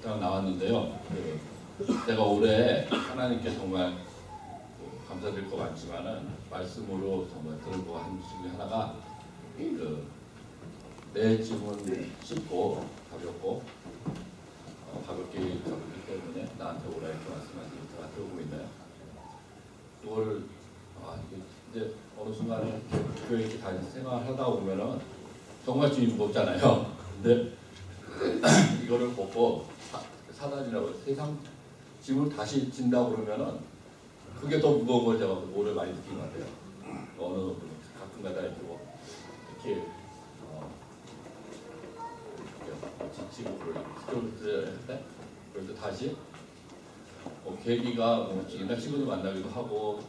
그냥 나왔는데요. 제가 올해 하나님께 정말 감사드릴 거 많지만은 말씀으로 정말 들은 거 한 중에 하나가 내 짐은 쉽고 가볍고 가볍기 때문에 나한테 오라 이렇게 말씀하시는 제가 들어보고 있나요? 그거를 이제 어느 순간에 교회 이렇게 다니면서 생활하다 보면은 정말 짐이 무겁잖아요. 근데 이거를 보고 사단이라고 세상 짐을 다시 진다고 그러면은 그게 더 무거운 걸 제가 올해 많이 느낀 것 같아요. 어느 가끔가다 이렇게 지치고 그럴 때 그래서 다시 계기가 옛날 친구들 만나기도 하고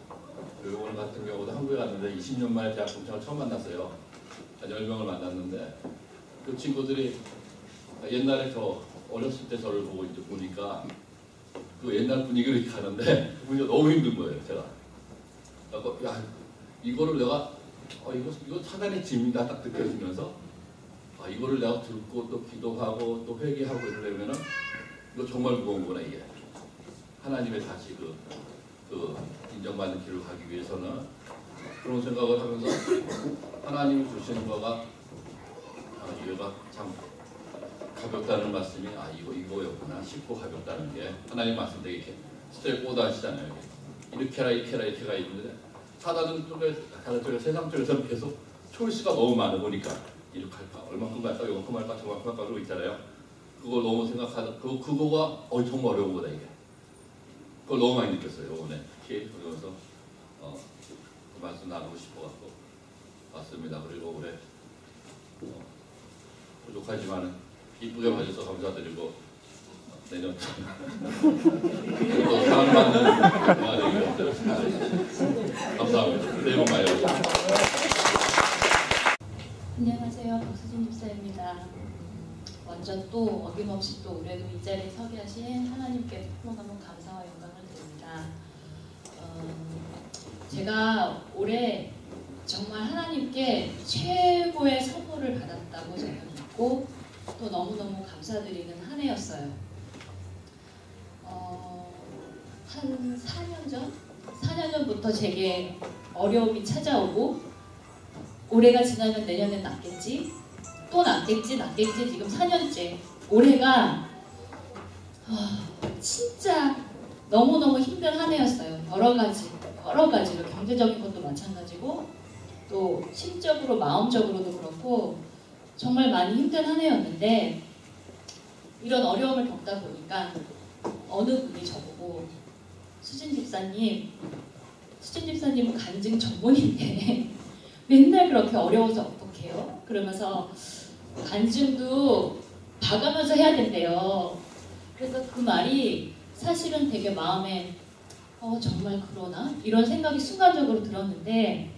그리고 오늘 같은 경우도 한국에 갔는데 20년 만에 대학 동창을 처음 만났어요. 한 10명을 만났는데 그 친구들이 옛날에 저 어렸을 때 저를 보고 이제 보니까 그 옛날 분위기로 이렇게 가는데 분위기가 너무 힘든 거예요. 제가 야 이거를 내가 이거 사단의 짐이다 딱 느껴지면서 이거를 내가 듣고 또 기도하고 또 회개하고 이러려면은 이거 정말 무거운구나 이게 하나님의 다시 그 인정받는 길을 가기 위해서는 그런 생각을 하면서 하나님이 주시는 거가 이거가 참 가볍다는 말씀이 이거였구나 쉽고 가볍다는 게 하나님 말씀 되게 이렇게 스트레스 꽂아하시잖아요. 이렇게 해라 이렇게 해라 이렇게가 있는데 사단은 다른 쪽에 세상 쪽에서는 계속 초이스가 너무 많아 보니까 이렇게 할까 얼마큼 할까 요만큼 할까 저만큼 할까 그러고 있잖아요. 그걸 너무 생각하다 그거가 정말 어려운 거다 이게. 그걸 너무 많이 느꼈어요. 이번에 특히 그러면서 그 말씀 나누고 싶어갖고 왔습니다. 그리고 올해 부족하지만은 이쁘게 봐줘서 감사드리고 내년 또 사랑받는 영화 되기로 감사합니다. 새해 복 많이 받으세요. 안녕하세요. 박수진 집사입니다. 먼저 또 어김없이 또 올해도 이 자리에 서게 하신 하나님께 너무너무 감사와 영광을 드립니다. 제가 올해 정말 하나님께 최고의 선물을 받았다고 제가 믿고 또 너무너무 감사드리는 한 해였어요. 한 4년 전부터 제게 어려움이 찾아오고 올해가 지나면 내년엔 낫겠지? 또 낫겠지 지금 4년째. 올해가 진짜 너무너무 힘든 한 해였어요. 여러 가지로 경제적인 것도 마찬가지고 또 심적으로 마음적으로도 그렇고 정말 많이 힘든 한 해였는데 이런 어려움을 겪다 보니까 어느 분이 저보고 수진 집사님은 간증 전문인데 맨날 그렇게 어려워서 어떡해요? 그러면서 간증도 봐가면서 해야 된대요. 그래서 그 말이 사실은 되게 마음에 정말 그러나? 이런 생각이 순간적으로 들었는데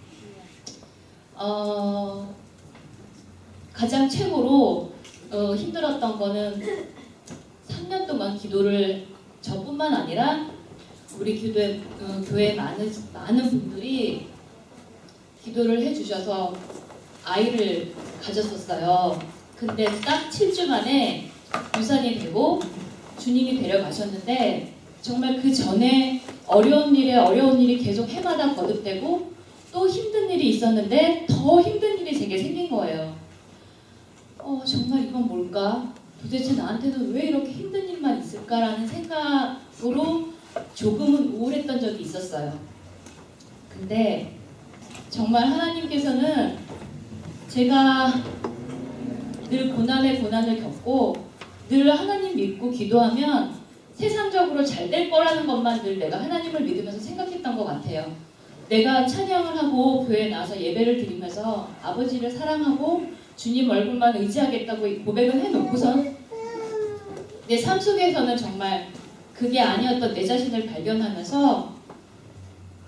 가장 최고로 힘들었던 거는 3년 동안 기도를 저뿐만 아니라 우리 교회 많은 분들이 기도를 해주셔서 아이를 가졌었어요. 근데 딱 7주 만에 유산이 되고 주님이 데려가셨는데 정말 그 전에 어려운 일이 계속 해마다 거듭되고 또 힘든 일이 있었는데 더 힘든 일이 제게 생긴 거예요. 정말 이건 뭘까? 도대체 나한테는 왜 이렇게 힘든 일만 있을까라는 생각으로 조금은 우울했던 적이 있었어요. 근데 정말 하나님께서는 제가 늘 고난을 겪고 늘 하나님 믿고 기도하면 세상적으로 잘 될 거라는 것만 늘 내가 하나님을 믿으면서 생각했던 것 같아요. 내가 찬양을 하고 교회에 나와서 예배를 드리면서 아버지를 사랑하고 주님 얼굴만 의지하겠다고 고백을 해놓고선 내 삶 속에서는 정말 그게 아니었던 내 자신을 발견하면서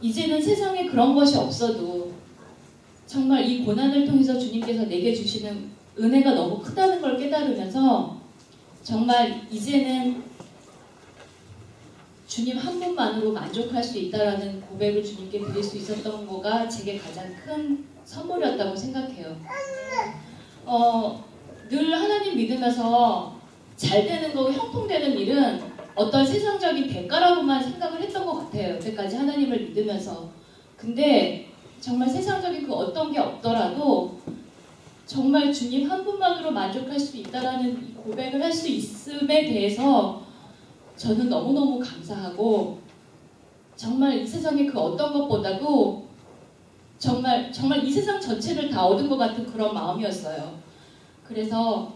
이제는 세상에 그런 것이 없어도 정말 이 고난을 통해서 주님께서 내게 주시는 은혜가 너무 크다는 걸 깨달으면서 정말 이제는 주님 한 분만으로 만족할 수 있다라는 고백을 주님께 드릴 수 있었던 거가 제게 가장 큰 선물이었다고 생각해요. 늘 하나님 믿으면서 잘 되는 거, 형통되는 일은 어떤 세상적인 대가라고만 생각을 했던 것 같아요. 여태까지 하나님을 믿으면서. 근데 정말 세상적인 그 어떤 게 없더라도 정말 주님 한 분만으로 만족할 수 있다라는 이 고백을 할 수 있음에 대해서 저는 너무너무 감사하고, 정말 이 세상의 그 어떤 것보다도 정말 이 세상 전체를 다 얻은 것 같은 그런 마음이었어요. 그래서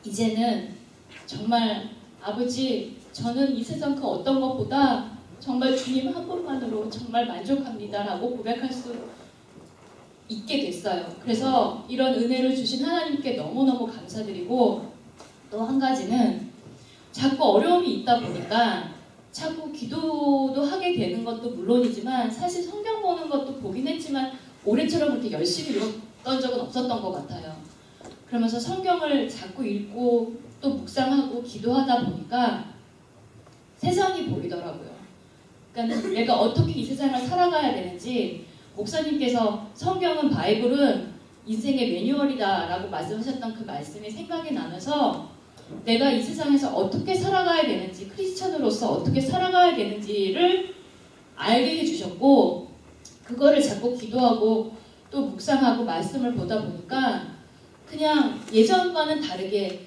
이제는 정말 아버지, 저는 이 세상 그 어떤 것보다 정말 주님 한 분만으로 정말 만족합니다라고 고백할 수 있게 됐어요. 그래서 이런 은혜를 주신 하나님께 너무너무 감사드리고, 또 한 가지는 자꾸 어려움이 있다 보니까 자꾸 기도도 하게 되는 것도 물론이지만, 사실 성경 보는 것도 보긴 했지만 올해처럼 그렇게 열심히 읽었던 적은 없었던 것 같아요. 그러면서 성경을 자꾸 읽고 또 묵상하고 기도하다 보니까 세상이 보이더라고요. 그러니까 내가 어떻게 이 세상을 살아가야 되는지, 목사님께서 성경은, 바이블은 인생의 매뉴얼이다 라고 말씀하셨던 그 말씀이 생각이 나면서 내가 이 세상에서 어떻게 살아가야 되는지, 크리스천으로서 어떻게 살아가야 되는지를 알게 해주셨고, 그거를 자꾸 기도하고 또 묵상하고 말씀을 보다 보니까 그냥 예전과는 다르게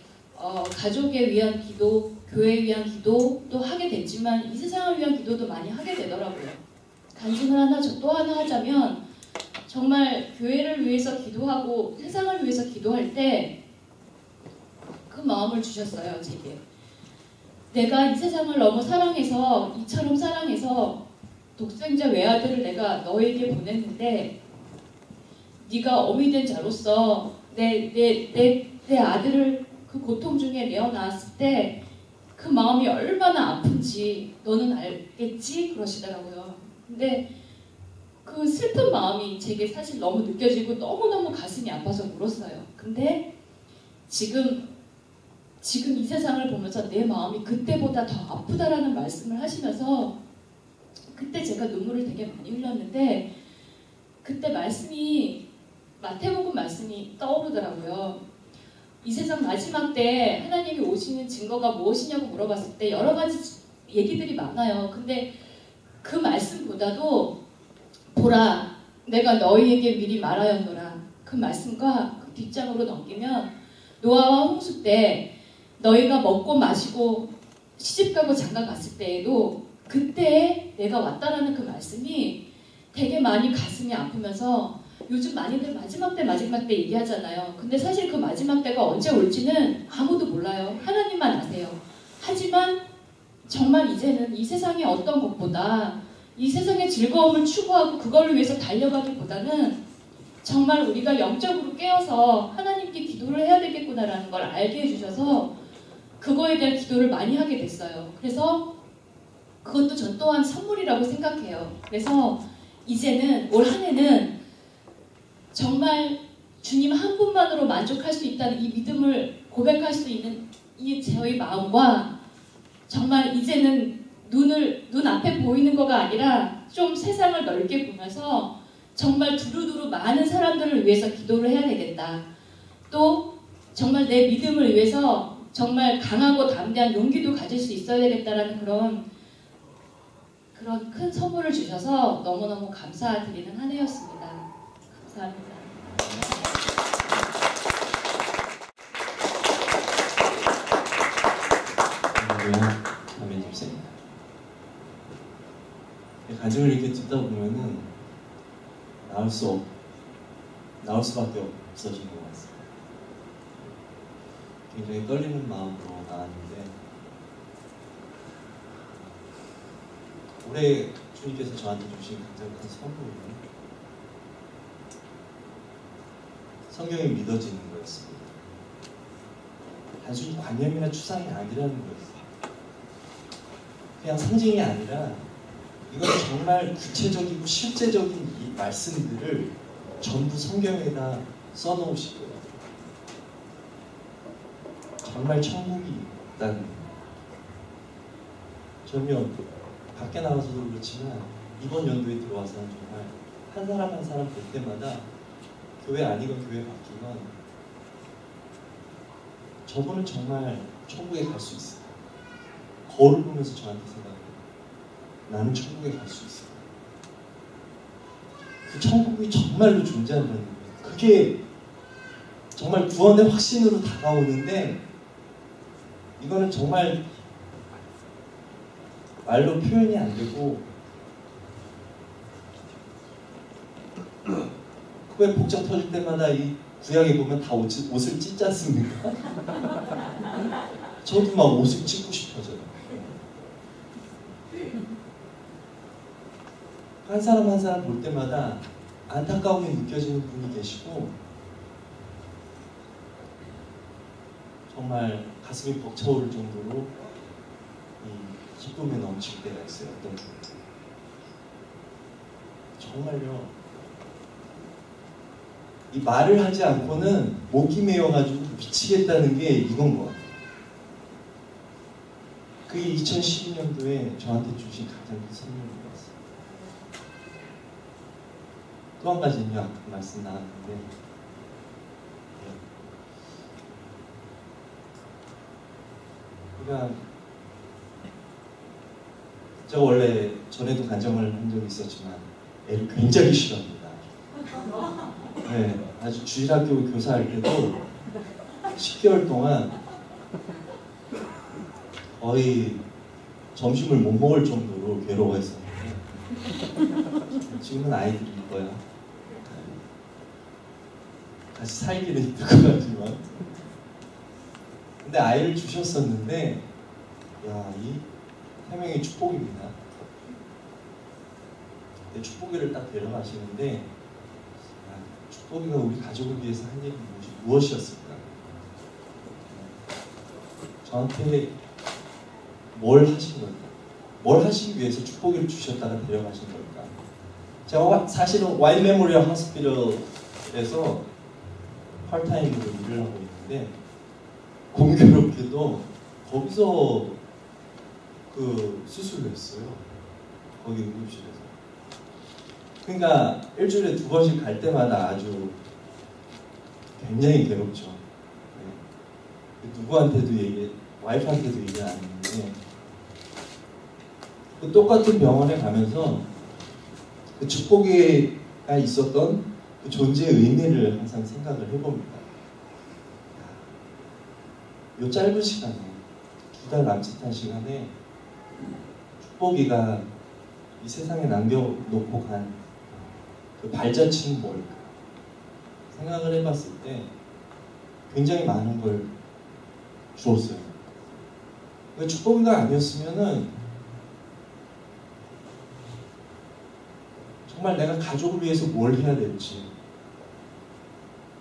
가족에 위한 기도, 교회에 위한 기도도 하게 됐지만 이 세상을 위한 기도도 많이 하게 되더라고요. 간증을 또 하나 하자면, 정말 교회를 위해서 기도하고 세상을 위해서 기도할 때 그 마음을 주셨어요, 제게. 내가 이 세상을 너무 사랑해서, 이처럼 사랑해서 독생자 외아들을 내가 너에게 보냈는데, 네가 어미 된 자로서 내 아들을 그 고통 중에 내어놨을 때 그 마음이 얼마나 아픈지 너는 알겠지? 그러시더라고요. 근데 그 슬픈 마음이 제게 사실 너무 느껴지고 너무너무 가슴이 아파서 울었어요. 근데 지금 이 세상을 보면서 내 마음이 그때보다 더 아프다라는 말씀을 하시면서, 그때 제가 눈물을 되게 많이 흘렸는데, 그때 말씀이, 마태복음 말씀이 떠오르더라고요. 이 세상 마지막 때 하나님이 오시는 증거가 무엇이냐고 물어봤을 때 여러 가지 얘기들이 많아요. 근데 그 말씀보다도 보라, 내가 너희에게 미리 말하였노라, 그 말씀과 그 뒷장으로 넘기면, 노아와 홍수 때 너희가 먹고 마시고 시집가고 장가 갔을 때에도 그때 내가 왔다라는 그 말씀이 되게 많이 가슴이 아프면서, 요즘 많이들 마지막 때 얘기하잖아요. 근데 사실 그 마지막 때가 언제 올지는 아무도 몰라요. 하나님만 아세요. 하지만 정말 이제는 이 세상의 어떤 것보다, 이 세상의 즐거움을 추구하고 그걸 위해서 달려가기보다는 정말 우리가 영적으로 깨어서 하나님께 기도를 해야 되겠구나라는 걸 알게 해주셔서 그거에 대한 기도를 많이 하게 됐어요. 그래서 그것도 전 또한 선물이라고 생각해요. 그래서 이제는 올 한 해는 정말 주님 한 분만으로 만족할 수 있다는 이 믿음을 고백할 수 있는 이 저희 마음과, 정말 이제는 눈 앞에 보이는 거가 아니라 좀 세상을 넓게 보면서 정말 두루두루 많은 사람들을 위해서 기도를 해야 되겠다. 또 정말 내 믿음을 위해서 정말 강하고 담대한 용기도 가질 수 있어야 되겠다라는 그런 큰 선물을 주셔서 너무너무 감사드리는 한 해였습니다. 감사합니다. 아멘. 집사입니다. 가정을 이렇게 듣다 보면은 나올 수밖에 없어지는 것 같습니다. 굉장히 떨리는 마음으로 나왔는데, 올해 주님께서 저한테 주신 가장 큰 선물은 성경이 믿어지는 거였습니다. 단순히 관념이나 추상이 아니라는 거였어요. 그냥 상징이 아니라 이건 정말 구체적이고 실제적인 이 말씀들을 전부 성경에다 써놓으실 거예요. 정말 천국이 있다는 거예요. 저는 밖에 나가서도 그렇지만 이번 연도에 들어와서는 정말 한 사람 한 사람 볼 때마다 교회 아니건 교회 바뀌면 저분은 정말 천국에 갈 수 있을까? 거울을 보면서 저한테 생각해요. 나는 천국에 갈 수 있을까? 그 천국이 정말로 존재한다는 거예요. 그게 정말 구원의 확신으로 다가오는데 이거는 정말 말로 표현이 안 되고 그거에 복장 터질 때마다 이 구약에 보면 다 옷을 찢지 않습니까? 저도 막 옷을 찢고 싶어져요. 한 사람 한 사람 볼 때마다 안타까움이 느껴지는 분이 계시고 정말 가슴이 벅차오를 정도로 이 기쁨에 넘칠 때가 있어요. 어떤 분은 정말요. 이 말을 하지 않고는 목이 메어가지고 미치겠다는 게 이건 것 같아요. 그게 2012년도에 저한테 주신 가장 큰 선물인 것 같습니다. 또 한 가지는요, 아까 말씀 나왔는데 그러니까 제가 원래 전에도 간증을 한 적이 있었지만 애를 굉장히 싫어합니다. 네, 아주 주일학교 교사할 때도 10개월 동안 거의 점심을 못 먹을 정도로 괴로워했었는데 지금은 아이들이 이거야. 같이 살기는 힘들 것 같지만 근데 아이를 주셨었는데 야, 이 태명의 축복입니다. 내 축복이를 딱 데려가시는데 축복이가 우리 가족을 위해서 한 일이 무엇이었을까? 저한테 뭘 하신 걸까? 뭘 하시기 위해서 축복이를 주셨다가 데려가신 걸까? 제가 사실은 와인 메모리얼 호스피털에서 파트타임으로 일을 하고 있는데 공교롭게도 거기서 그 수술을 했어요. 거기 응급실에서. 그러니까 일주일에 2번씩 갈 때마다 아주 굉장히 괴롭죠. 네. 누구한테도 와이프한테도 얘기 안 했는데 그 똑같은 병원에 가면서 그 축복이가 있었던 그 존재의 의미를 항상 생각을 해봅니다. 이 짧은 시간에 2달 남짓한 시간에 축복이가 이 세상에 남겨놓고 간 그 발자취는 뭘까 생각을 해봤을 때 굉장히 많은 걸 주었어요. 그 축복이가 아니었으면은 정말 내가 가족을 위해서 뭘 해야 될지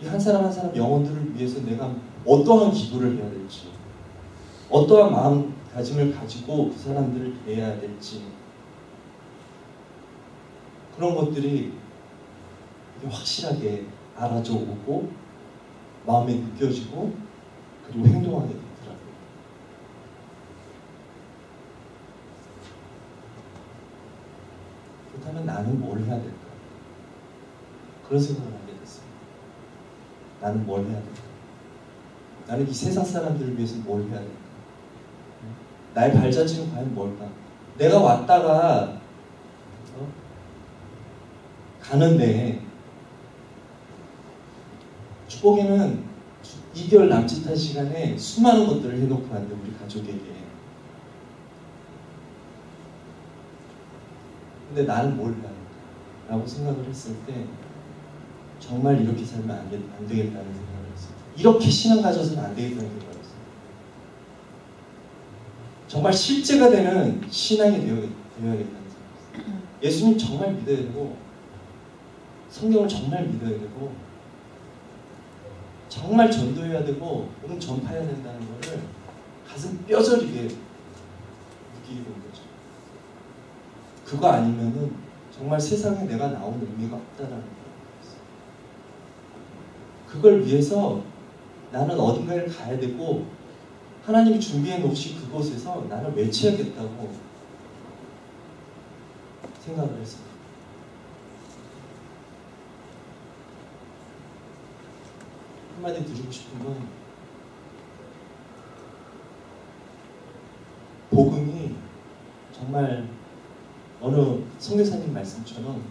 이 한 사람 한 사람 영혼들을 위해서 내가 어떠한 기도를 해야 될지 어떠한 마음가짐을 가지고 그 사람들을 대해야 될지 그런 것들이 확실하게 알아져 오고 마음에 느껴지고 그리고 행동하게 되더라고요. 그렇다면 나는 뭘 해야 될까? 그런 생각을 하게 됐어요. 나는 뭘 해야 될까? 나는 이 세상 사람들을 위해서 뭘 해야 될까? 나의 발자취는 과연 뭘까? 내가 왔다가 가는데 축복이는 2개월 남짓한 시간에 수많은 것들을 해놓고 왔는데 우리 가족에게 근데 나는 뭘 해야 할까? 라고 생각을 했을 때 정말 이렇게 살면 안 되겠다는 생각을 했어요. 이렇게 신앙 가져서는 안 되겠다는 생각을 했어요. 정말 실제가 되는 신앙이 되어야겠다는 생각을 했어요. 예수님 정말 믿어야 되고 성경을 정말 믿어야 되고 정말 전도해야 되고 전파해야 된다는 것을 가슴 뼈저리게 느끼게 된 거죠. 그거 아니면은 정말 세상에 내가 나온 의미가 없다라는 거예요. 그걸 위해서 나는 어딘가를 가야 되고 하나님이 준비해 놓으신 그곳에서 나는 외쳐야겠다고 생각을 했습니다. 한마디 드리고 싶은 건 복음이 정말 어느 선교사님 말씀처럼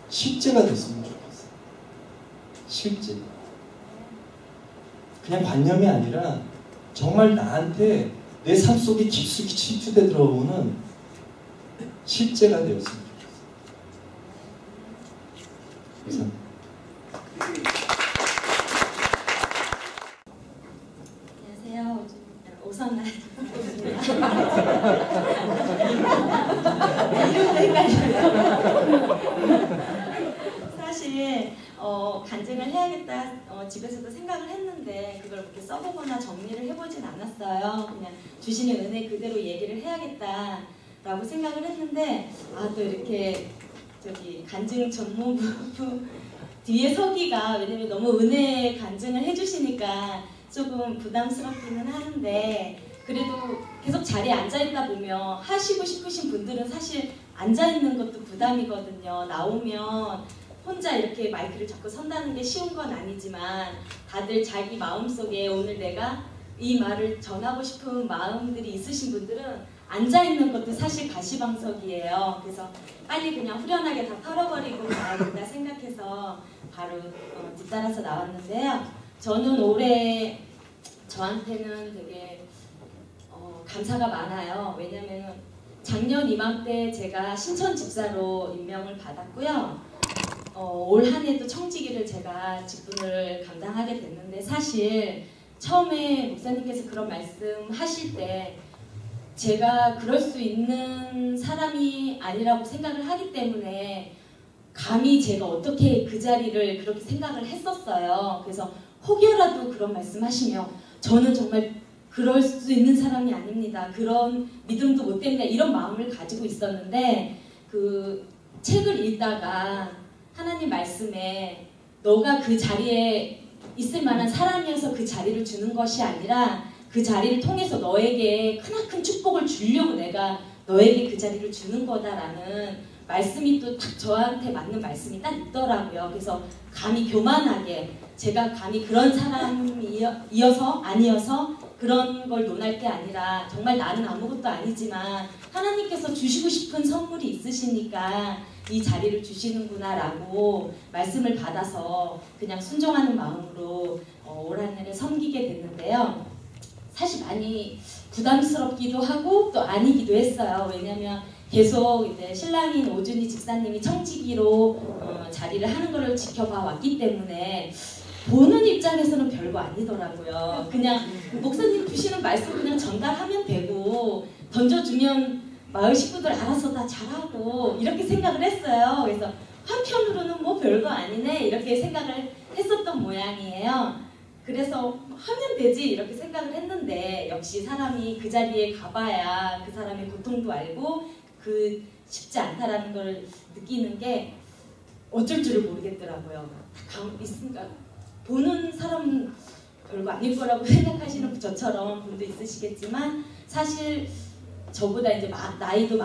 실제가 됐으면 좋겠어요. 실제. 그냥 관념이 아니라 정말 나한테 내 삶 속에 깊숙이 침투돼 들어오는 실제가 되었으면 좋겠어요. 안녕하세요. 오선날 사실 간증을 해야겠다 집에서도 생각을 했는데 그걸 그렇게 써보거나 정리를 해보진 않았어요. 그냥 주시는 은혜 그대로 얘기를 해야겠다라고 생각을 했는데 또 이렇게 간증 전문부 뒤에 서기가 왜냐면 너무 은혜 간증을 해주시니까 조금 부담스럽기는 하는데 그래도 계속 자리에 앉아있다 보면 하시고 싶으신 분들은 사실 앉아있는 것도 부담이거든요. 나오면 혼자 이렇게 마이크를 잡고 선다는 게 쉬운 건 아니지만 다들 자기 마음속에 오늘 내가 이 말을 전하고 싶은 마음들이 있으신 분들은 앉아있는 것도 사실 가시방석이에요. 그래서 빨리 그냥 후련하게 다 털어버리고 가야겠다 생각해서 바로 뒤따라서 나왔는데요. 저는 올해 저한테는 되게 감사가 많아요. 왜냐면 작년 이맘때 제가 신천 집사로 임명을 받았고요. 올 한 해도 청지기를 제가 직분을 감당하게 됐는데 사실 처음에 목사님께서 그런 말씀 하실 때 제가 그럴 수 있는 사람이 아니라고 생각을 하기 때문에 감히 제가 어떻게 그 자리를 그렇게 생각을 했었어요. 그래서 혹여라도 그런 말씀하시면 저는 정말 그럴 수 있는 사람이 아닙니다. 그런 믿음도 못 됩니다. 이런 마음을 가지고 있었는데 그 책을 읽다가 하나님 말씀에 너가 그 자리에 있을 만한 사람이어서 그 자리를 주는 것이 아니라 그 자리를 통해서 너에게 크나큰 축복을 주려고 내가 너에게 그 자리를 주는 거다라는 말씀이 또 딱 저한테 맞는 말씀이 딱 있더라고요. 그래서 감히 교만하게 제가 감히 그런 사람이어서 아니어서 그런 걸 논할 게 아니라 정말 나는 아무것도 아니지만 하나님께서 주시고 싶은 선물이 있으시니까 이 자리를 주시는구나 라고 말씀을 받아서 그냥 순종하는 마음으로 올 한 해를 섬기게 됐는데요. 사실 많이 부담스럽기도 하고 또 아니기도 했어요. 왜냐면 계속 이제 신랑인 오준희 집사님이 청지기로 자리를 하는 것을 지켜봐 왔기 때문에 보는 입장에서는 별거 아니더라고요. 그냥 목사님 주시는 말씀 그냥 전달하면 되고 던져주면 마을 식구들 알아서 다 잘하고 이렇게 생각을 했어요. 그래서 한편으로는 뭐 별거 아니네 이렇게 생각을 했었던 모양이에요. 그래서 하면 되지 이렇게 생각을 했는데 역시 사람이 그 자리에 가봐야 그 사람의 고통도 알고 그 쉽지 않다라는 걸 느끼는 게 어쩔 줄을 모르겠더라고요. 있으니까 보는 사람은 별거 아닐 거라고 생각하시는 저처럼 분도 있으시겠지만 사실 저보다 이제 나이도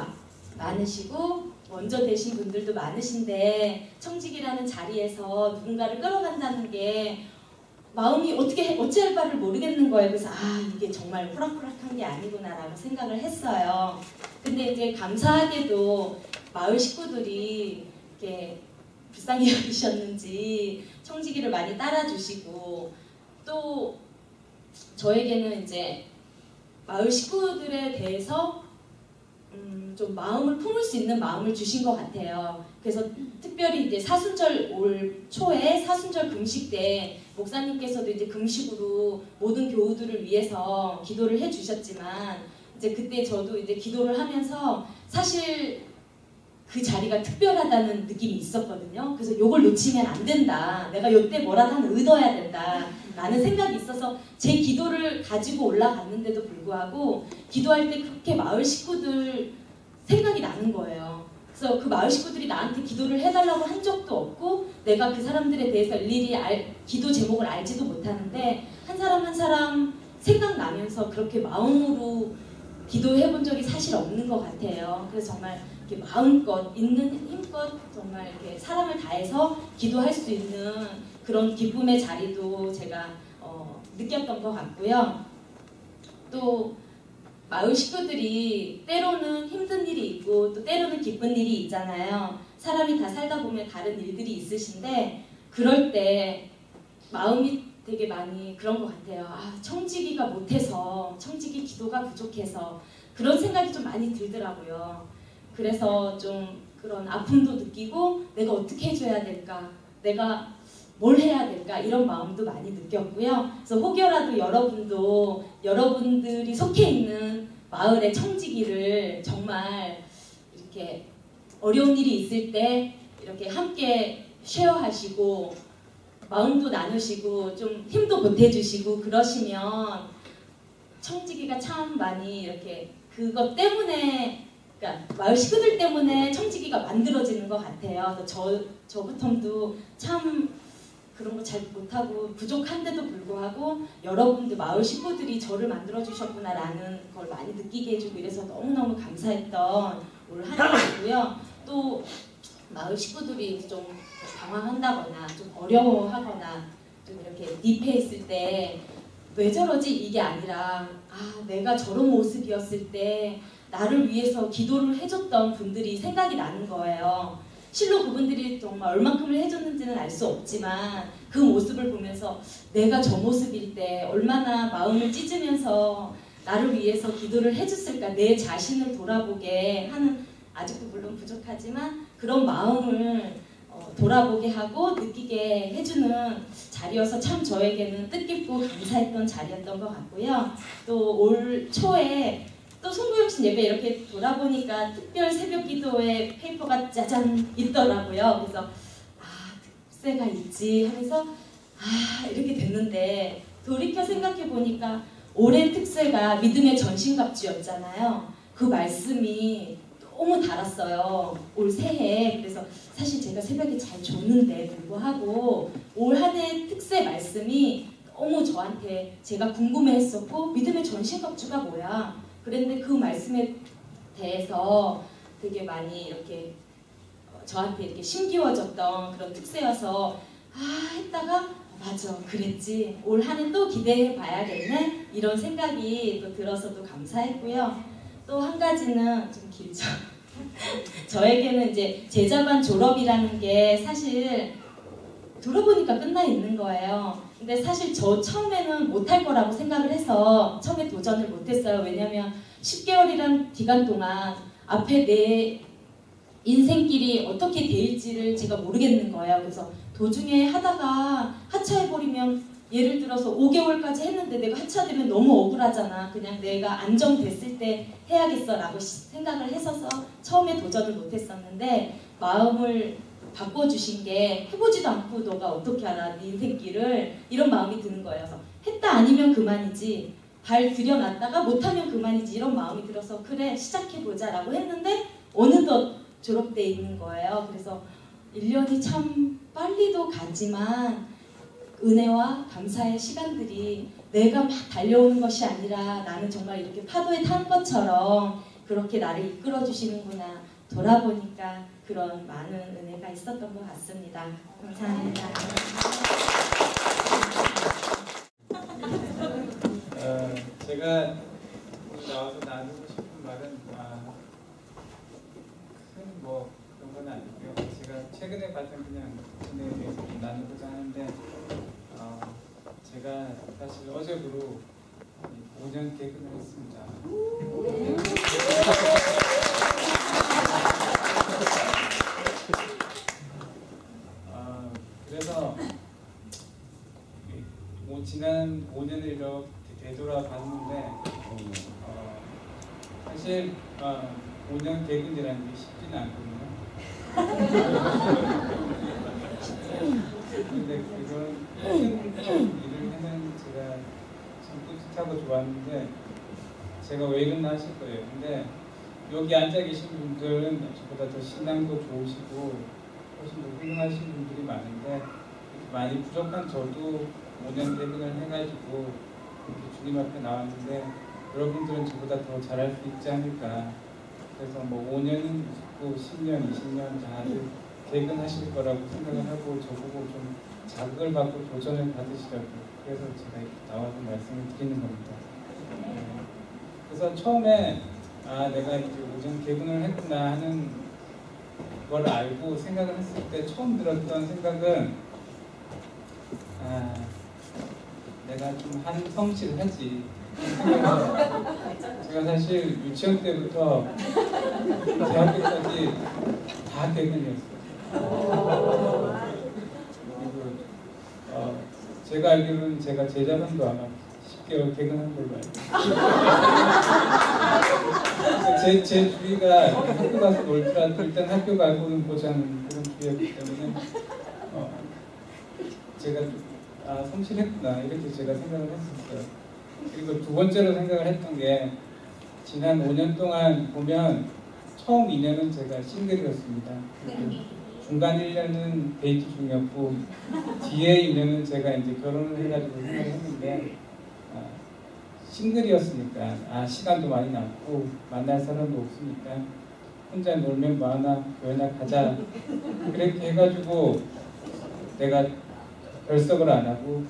많으시고 먼저 되신 분들도 많으신데 청직이라는 자리에서 누군가를 끌어간다는 게 마음이 어찌할 바를 모르겠는 거예요. 그래서 이게 정말 호락호락한 게 아니구나라고 생각을 했어요. 근데 이제 감사하게도 마을 식구들이 이렇게 불쌍히 여기셨는지 청지기를 많이 따라주시고 또 저에게는 이제 마을 식구들에 대해서 좀 마음을 품을 수 있는 마음을 주신 것 같아요. 그래서 특별히 이제 사순절 올 초에 사순절 금식 때 목사님께서도 이제 금식으로 모든 교우들을 위해서 기도를 해주셨지만 이제 그때 저도 이제 기도를 하면서 사실 그 자리가 특별하다는 느낌이 있었거든요. 그래서 요걸 놓치면 안 된다. 내가 요때 뭐라도 하나 얻어야 된다. 라는 생각이 있어서 제 기도를 가지고 올라갔는데도 불구하고 기도할 때 그렇게 마을 식구들 생각이 나는 거예요. 그래서 그 마을 식구들이 나한테 기도를 해달라고 한 적도 없고 내가 그 사람들에 대해서 일일이 기도 제목을 알지도 못하는데 한 사람 한 사람 생각나면서 그렇게 마음으로 기도해 본 적이 사실 없는 것 같아요. 그래서 정말 이렇게 마음껏 있는 힘껏 정말 이렇게 사랑을 다해서 기도할 수 있는 그런 기쁨의 자리도 제가 느꼈던 것 같고요. 또 마을 식구들이 때로는 힘든 일이 있고 또 때로는 기쁜 일이 있잖아요. 사람이 다 살다 보면 다른 일들이 있으신데 그럴 때 마음이 되게 많이 그런 것 같아요. 아, 청지기가 못해서, 청지기 기도가 부족해서 그런 생각이 좀 많이 들더라고요. 그래서 좀 그런 아픔도 느끼고 내가 어떻게 해줘야 될까, 내가 뭘 해야 될까 이런 마음도 많이 느꼈고요. 그래서 혹여라도 여러분도 여러분들이 속해 있는 마을의 청지기를 정말 이렇게 어려운 일이 있을 때 이렇게 함께 쉐어하시고 마음도 나누시고 좀 힘도 보태주시고 그러시면 청지기가 참 많이 이렇게 그것 때문에, 그러니까 마을 식구들 때문에 청지기가 만들어지는 것 같아요. 그래서 저부터도 참 그런 거 잘 못하고 부족한데도 불구하고 여러분들 마을 식구들이 저를 만들어 주셨구나라는 걸 많이 느끼게 해주고 이래서 너무너무 감사했던 올 한 해이고요. 또 마을 식구들이 좀 방황한다거나 좀 어려워하거나 좀 이렇게 딥해 있을 때 왜 저러지 이게 아니라 아, 내가 저런 모습이었을 때 나를 위해서 기도를 해줬던 분들이 생각이 나는 거예요. 실로 그분들이 정말 얼만큼을 해줬는지는 알 수 없지만 그 모습을 보면서 내가 저 모습일 때 얼마나 마음을 찢으면서 나를 위해서 기도를 해줬을까, 내 자신을 돌아보게 하는, 아직도 물론 부족하지만 그런 마음을 돌아보게 하고 느끼게 해주는 자리여서 참 저에게는 뜻깊고 감사했던 자리였던 것 같고요. 또 올 초에 또 송구육신 예배 이렇게 돌아보니까 특별 새벽 기도회 페이퍼가 짜잔 있더라고요. 그래서 아, 특세가 있지 하면서 아, 이렇게 됐는데 돌이켜 생각해 보니까 올해 특세가 믿음의 전신갑주였잖아요. 그 말씀이 너무 달았어요. 올 새해. 그래서 사실 제가 새벽에 잘 줬는데 불구하고 올 한 해 특세 말씀이 너무 저한테 제가 궁금해했었고 믿음의 전신갑주가 뭐야? 그랬는데 그 말씀에 대해서 되게 많이 이렇게 저한테 이렇게 심기워졌던 그런 특세여서 아 했다가 맞아 그랬지 올 한 해 또 기대해 봐야겠네 이런 생각이 또 들어서도 감사했고요. 또 한 가지는 좀 길죠. 저에게는 이제 제자반 졸업이라는 게 사실 들어보니까 끝나 있는 거예요. 근데 사실 저 처음에는 못할 거라고 생각을 해서 처음에 도전을 못했어요. 왜냐면 10개월이란 기간 동안 앞에 내 인생길이 어떻게 될지를 제가 모르겠는 거예요. 그래서 도중에 하다가 하차해버리면 예를 들어서 5개월까지 했는데 내가 하차되면 너무 억울하잖아. 그냥 내가 안정됐을 때 해야겠어 라고 생각을 했어서 처음에 도전을 못했었는데 마음을 바꿔주신 게 해보지도 않고 너가 어떻게 알아 네 인생길을 이런 마음이 드는 거예요. 그래서 했다 아니면 그만이지 발 들여놨다가 못하면 그만이지 이런 마음이 들어서 그래 시작해보자 라고 했는데 어느덧 졸업돼 있는 거예요. 그래서 1년이 참 빨리도 가지만 은혜와 감사의 시간들이 내가 막 달려오는 것이 아니라 나는 정말 이렇게 파도에 탄 것처럼 그렇게 나를 이끌어 주시는구나 돌아보니까 그런 많은 은혜가 있었던 것 같습니다. 감사합니다. 제가 나와서 나누고 싶은 말은 큰 뭐 그런 건 아니고요. 제가 최근에 봤던 그냥 진행에 대해서 좀 나누고자 하는데 제가 사실 어제부로 5년 개근을 했습니다. 그래서 지난 5년을 이렇게 되돌아봤는데 사실 5년 개근이라는 게 쉽지는 않거든요. 근데 그런 큰 일을 해는 제가 참 뿌듯하고 좋았는데 제가 왜 이랬나 하실 거예요. 근데 여기 앉아 계신 분들은 저보다 더 신앙도 좋으시고 훨씬 더 훌륭하신 분들이 많은데 많이 부족한 저도 5년 개근을 해가지고 이렇게 주님 앞에 나왔는데 여러분들은 저보다 더 잘할 수 있지 않을까. 그래서 뭐 5년은 있고 10년, 20년 다들 개근하실 거라고 생각을 하고 저보고 좀 자극을 받고 도전을 받으시라고 그래서 제가 이렇게 나와서 말씀을 드리는 겁니다. 그래서 처음에 내가 이제 오전 개근을 했구나 하는 걸 알고 생각을 했을 때 처음 들었던 생각은 내가 좀 한 성실을 하지. 제가 사실 유치원 때부터 대학교까지 다 개근이었어요. 그리고 제가 알기로는 제가 제자분도 아마 10개월 개근한 걸로 알고 제 주위가 학교 가서 놀더라도 일단 학교 가고는 보자는 그런 주의였기 때문에 제가 성실했구나 이렇게 제가 생각을 했었어요. 그리고 두 번째로 생각을 했던 게 지난 5년 동안 보면 처음 2년은 제가 싱글이었습니다. 중간 1년은 데이트 중이었고 뒤에 2년은 제가 이제 결혼을 해가지고 생각을 했는데 싱글이었으니까 시간도 많이 남고 만날 사람도 없으니까 혼자 놀면 뭐하나 교회나 가자 그렇게 해가지고 내가 결석을 안 하고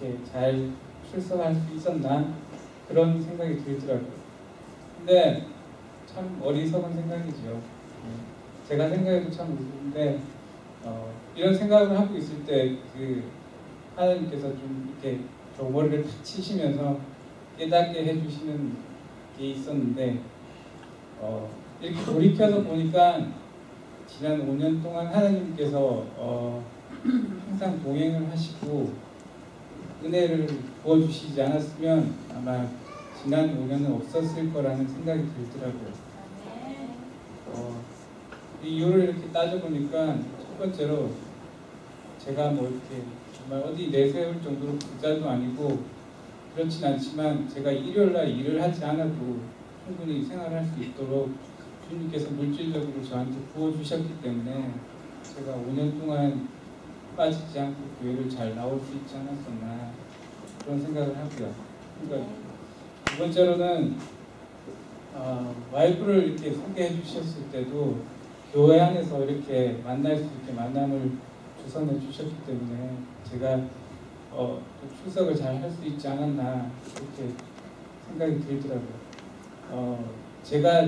이렇게 잘 출석할 수 있었나 그런 생각이 들더라고요. 근데 참 어리석은 생각이죠. 제가 생각해도 참 무서운데 이런 생각을 하고 있을 때 하나님께서 좀 이렇게 저 머리를 탁 치시면서 깨닫게 해주시는 게 있었는데 이렇게 돌이켜서 보니까 지난 5년 동안 하나님께서 항상 동행을 하시고 은혜를 부어주시지 않았으면 아마 지난 5년은 없었을 거라는 생각이 들더라고요. 이 이유를 이렇게 따져보니까 첫 번째로 제가 뭐 이렇게 정말 어디 내세울 정도로 부자도 아니고 그렇진 않지만 제가 일요일날 일을 하지 않아도 충분히 생활할 수 있도록 주님께서 물질적으로 저한테 부어주셨기 때문에 제가 5년 동안 빠지지 않고 교회를 잘 나올 수 있지 않았었나 그런 생각을 하고요. 그러니까 두 번째로는 와이프를 이렇게 소개해 주셨을 때도 교회 안에서 이렇게 만날 수 있게 만남을 주선해 주셨기 때문에 제가 또 출석을 잘 할 수 있지 않았나 그렇게 생각이 들더라고요. 제가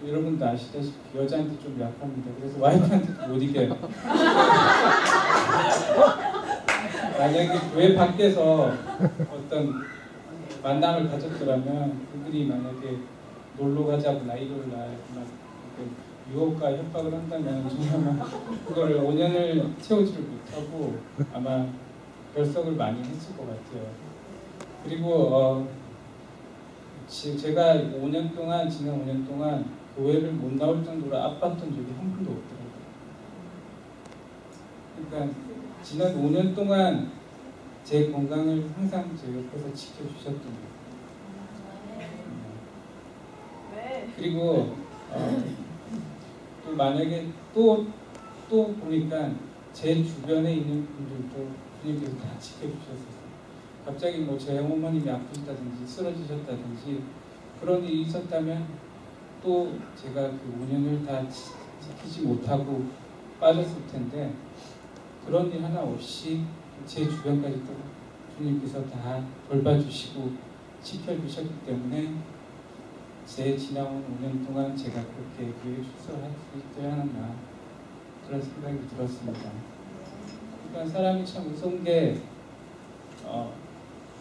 여러분도 아시다시피 여자한테 좀 약합니다. 그래서 와이프한테 못 이겨요. 만약에 교회 밖에서 어떤 만남을 가졌더라면 그들이 만약에 놀러 가자거나 일요일날 유혹과 협박을 한다면 정말 그걸 5년을 채우지를 못하고 아마 결석을 많이 했을 것 같아요. 그리고 제가 5년 동안 지난 5년 동안 교회를 못 나올 정도로 아팠던 적이 한 번도 없더라고요. 그러니까 지난 5년 동안 제 건강을 항상 제 옆에서 지켜주셨던 거예요. 그리고 또 만약에 또 보니까 제 주변에 있는 분들도 주님께서 다 지켜주셨어요. 갑자기 뭐 제 어머님이 아프시다든지 쓰러지셨다든지 그런 일이 있었다면 또 제가 그 5년을 다 지키지 못하고 빠졌을 텐데 그런 일 하나 없이 제 주변까지 또 주님께서 다 돌봐주시고 지켜주셨기 때문에 제 지나온 5년 동안 제가 그렇게 교회 출석할 수 있지 않았나 그런 생각이 들었습니다. 그러니까 사람이 참 무서운 게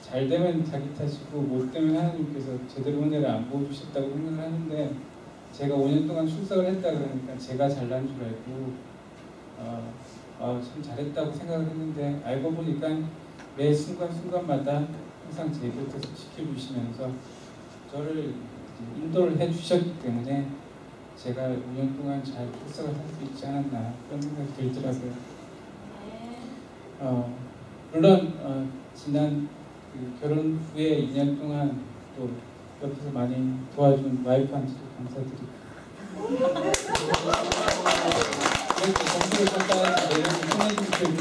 잘 되면 자기 탓이고 못 되면 하나님께서 제대로 은혜를 안 보여주셨다고 생각을 하는데 제가 5년 동안 출석을 했다 그러니까 제가 잘난 줄 알고 참 잘했다고 생각을 했는데 알고 보니까 매 순간순간마다 항상 제 곁에서 지켜주시면서 저를 인도를 해주셨기 때문에 제가 5년 동안 잘 출석을 할 수 있지 않았나 그런 생각이 들더라고요. 물론 지난 결혼 후에 2년 동안 또 옆에서 많이 도와준 와이프한테도 감사드리고 이렇게 정수를 깎아서 내려서 보내주기 때문에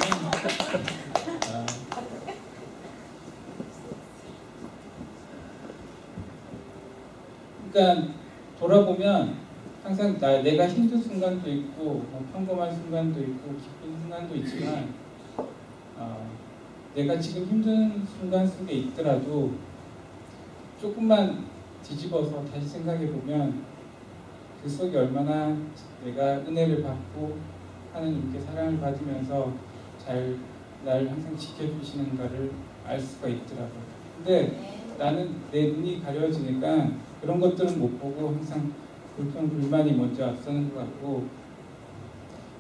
그러니까 돌아보면 항상 내가 힘든 순간도 있고 뭐 평범한 순간도 있고 기쁜 순간도 있지만 내가 지금 힘든 순간 속에 있더라도 조금만 뒤집어서 다시 생각해 보면 그 속에 얼마나 내가 은혜를 받고 하나님께 사랑을 받으면서 잘 나를 항상 지켜주시는가를 알 수가 있더라고요. 근데 나는 내 눈이 가려지니까 그런 것들은 못 보고 항상 불평, 불만이 먼저 앞서는 것 같고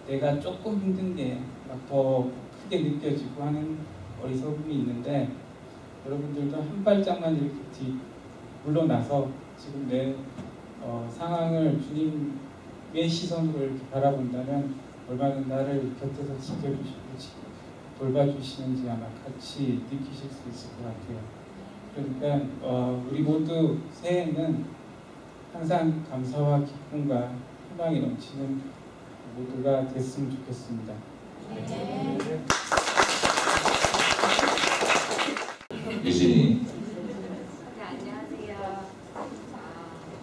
내가 조금 힘든 게 막 더 크게 느껴지고 하는 어리석음이 있는데 여러분들도 한 발짝만 이렇게 물러나서 지금 내 상황을 주님의 시선으로 이렇게 바라본다면 얼마나 나를 곁에서 지켜주시고 돌봐주시는지 아마 같이 느끼실 수 있을 것 같아요. 그러니까 우리 모두 새해에는 항상 감사와 기쁨과 희망이 넘치는 모두가 됐으면 좋겠습니다. 유진이. 네, 안녕하세요.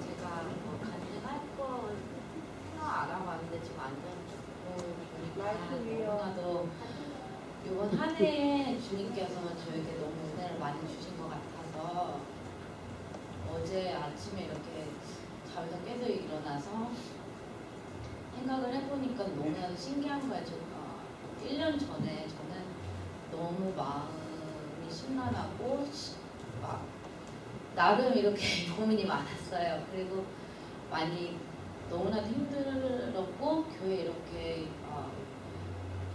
제가 간증할 거 생각 안 하고 왔는데 지금 완전 보니까 너무나도 이번 한 해에 주님께서 저에게 너무 은혜를 많이 주신 것 같아서 어제 아침에 이렇게 잠에서 깨서 일어나서 생각을 해보니까 너무나도 신기한 거예요. 제가 1년 전에 저는 너무 마음이 심란하고 막 나름 이렇게 고민이 많았어요. 그리고 많이 너무나도 힘들었고 교회 이렇게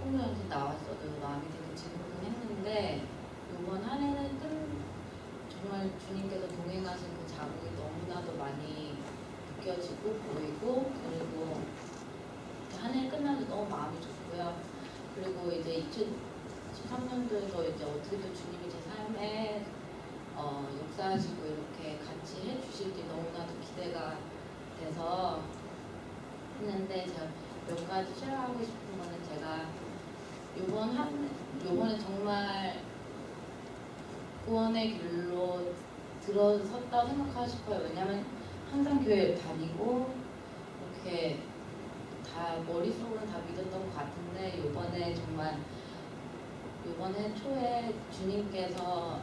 폭로연습 나왔어도 마음이 되게 지근지근했는데 이번 한 해는 정말 주님께서 동행하신 그 자국이 너무나도 많이 느껴지고 보이고 그리고 한 해 끝나도 너무 마음이 좋고요. 그리고 이제 2013년도에도 이제 어떻게든 주님이 제 삶에 역사하시고 이렇게 같이 해주실지 너무나도 기대가 돼서 했는데 제가 몇 가지 쉐어하고 싶은 거는 제가 요번에 정말 구원의 길로 들어섰다고 생각하고 싶어요. 왜냐면 항상 교회 다니고 이렇게 다 머릿속으로는 다 믿었던 것 같은데 요번에 초에 주님께서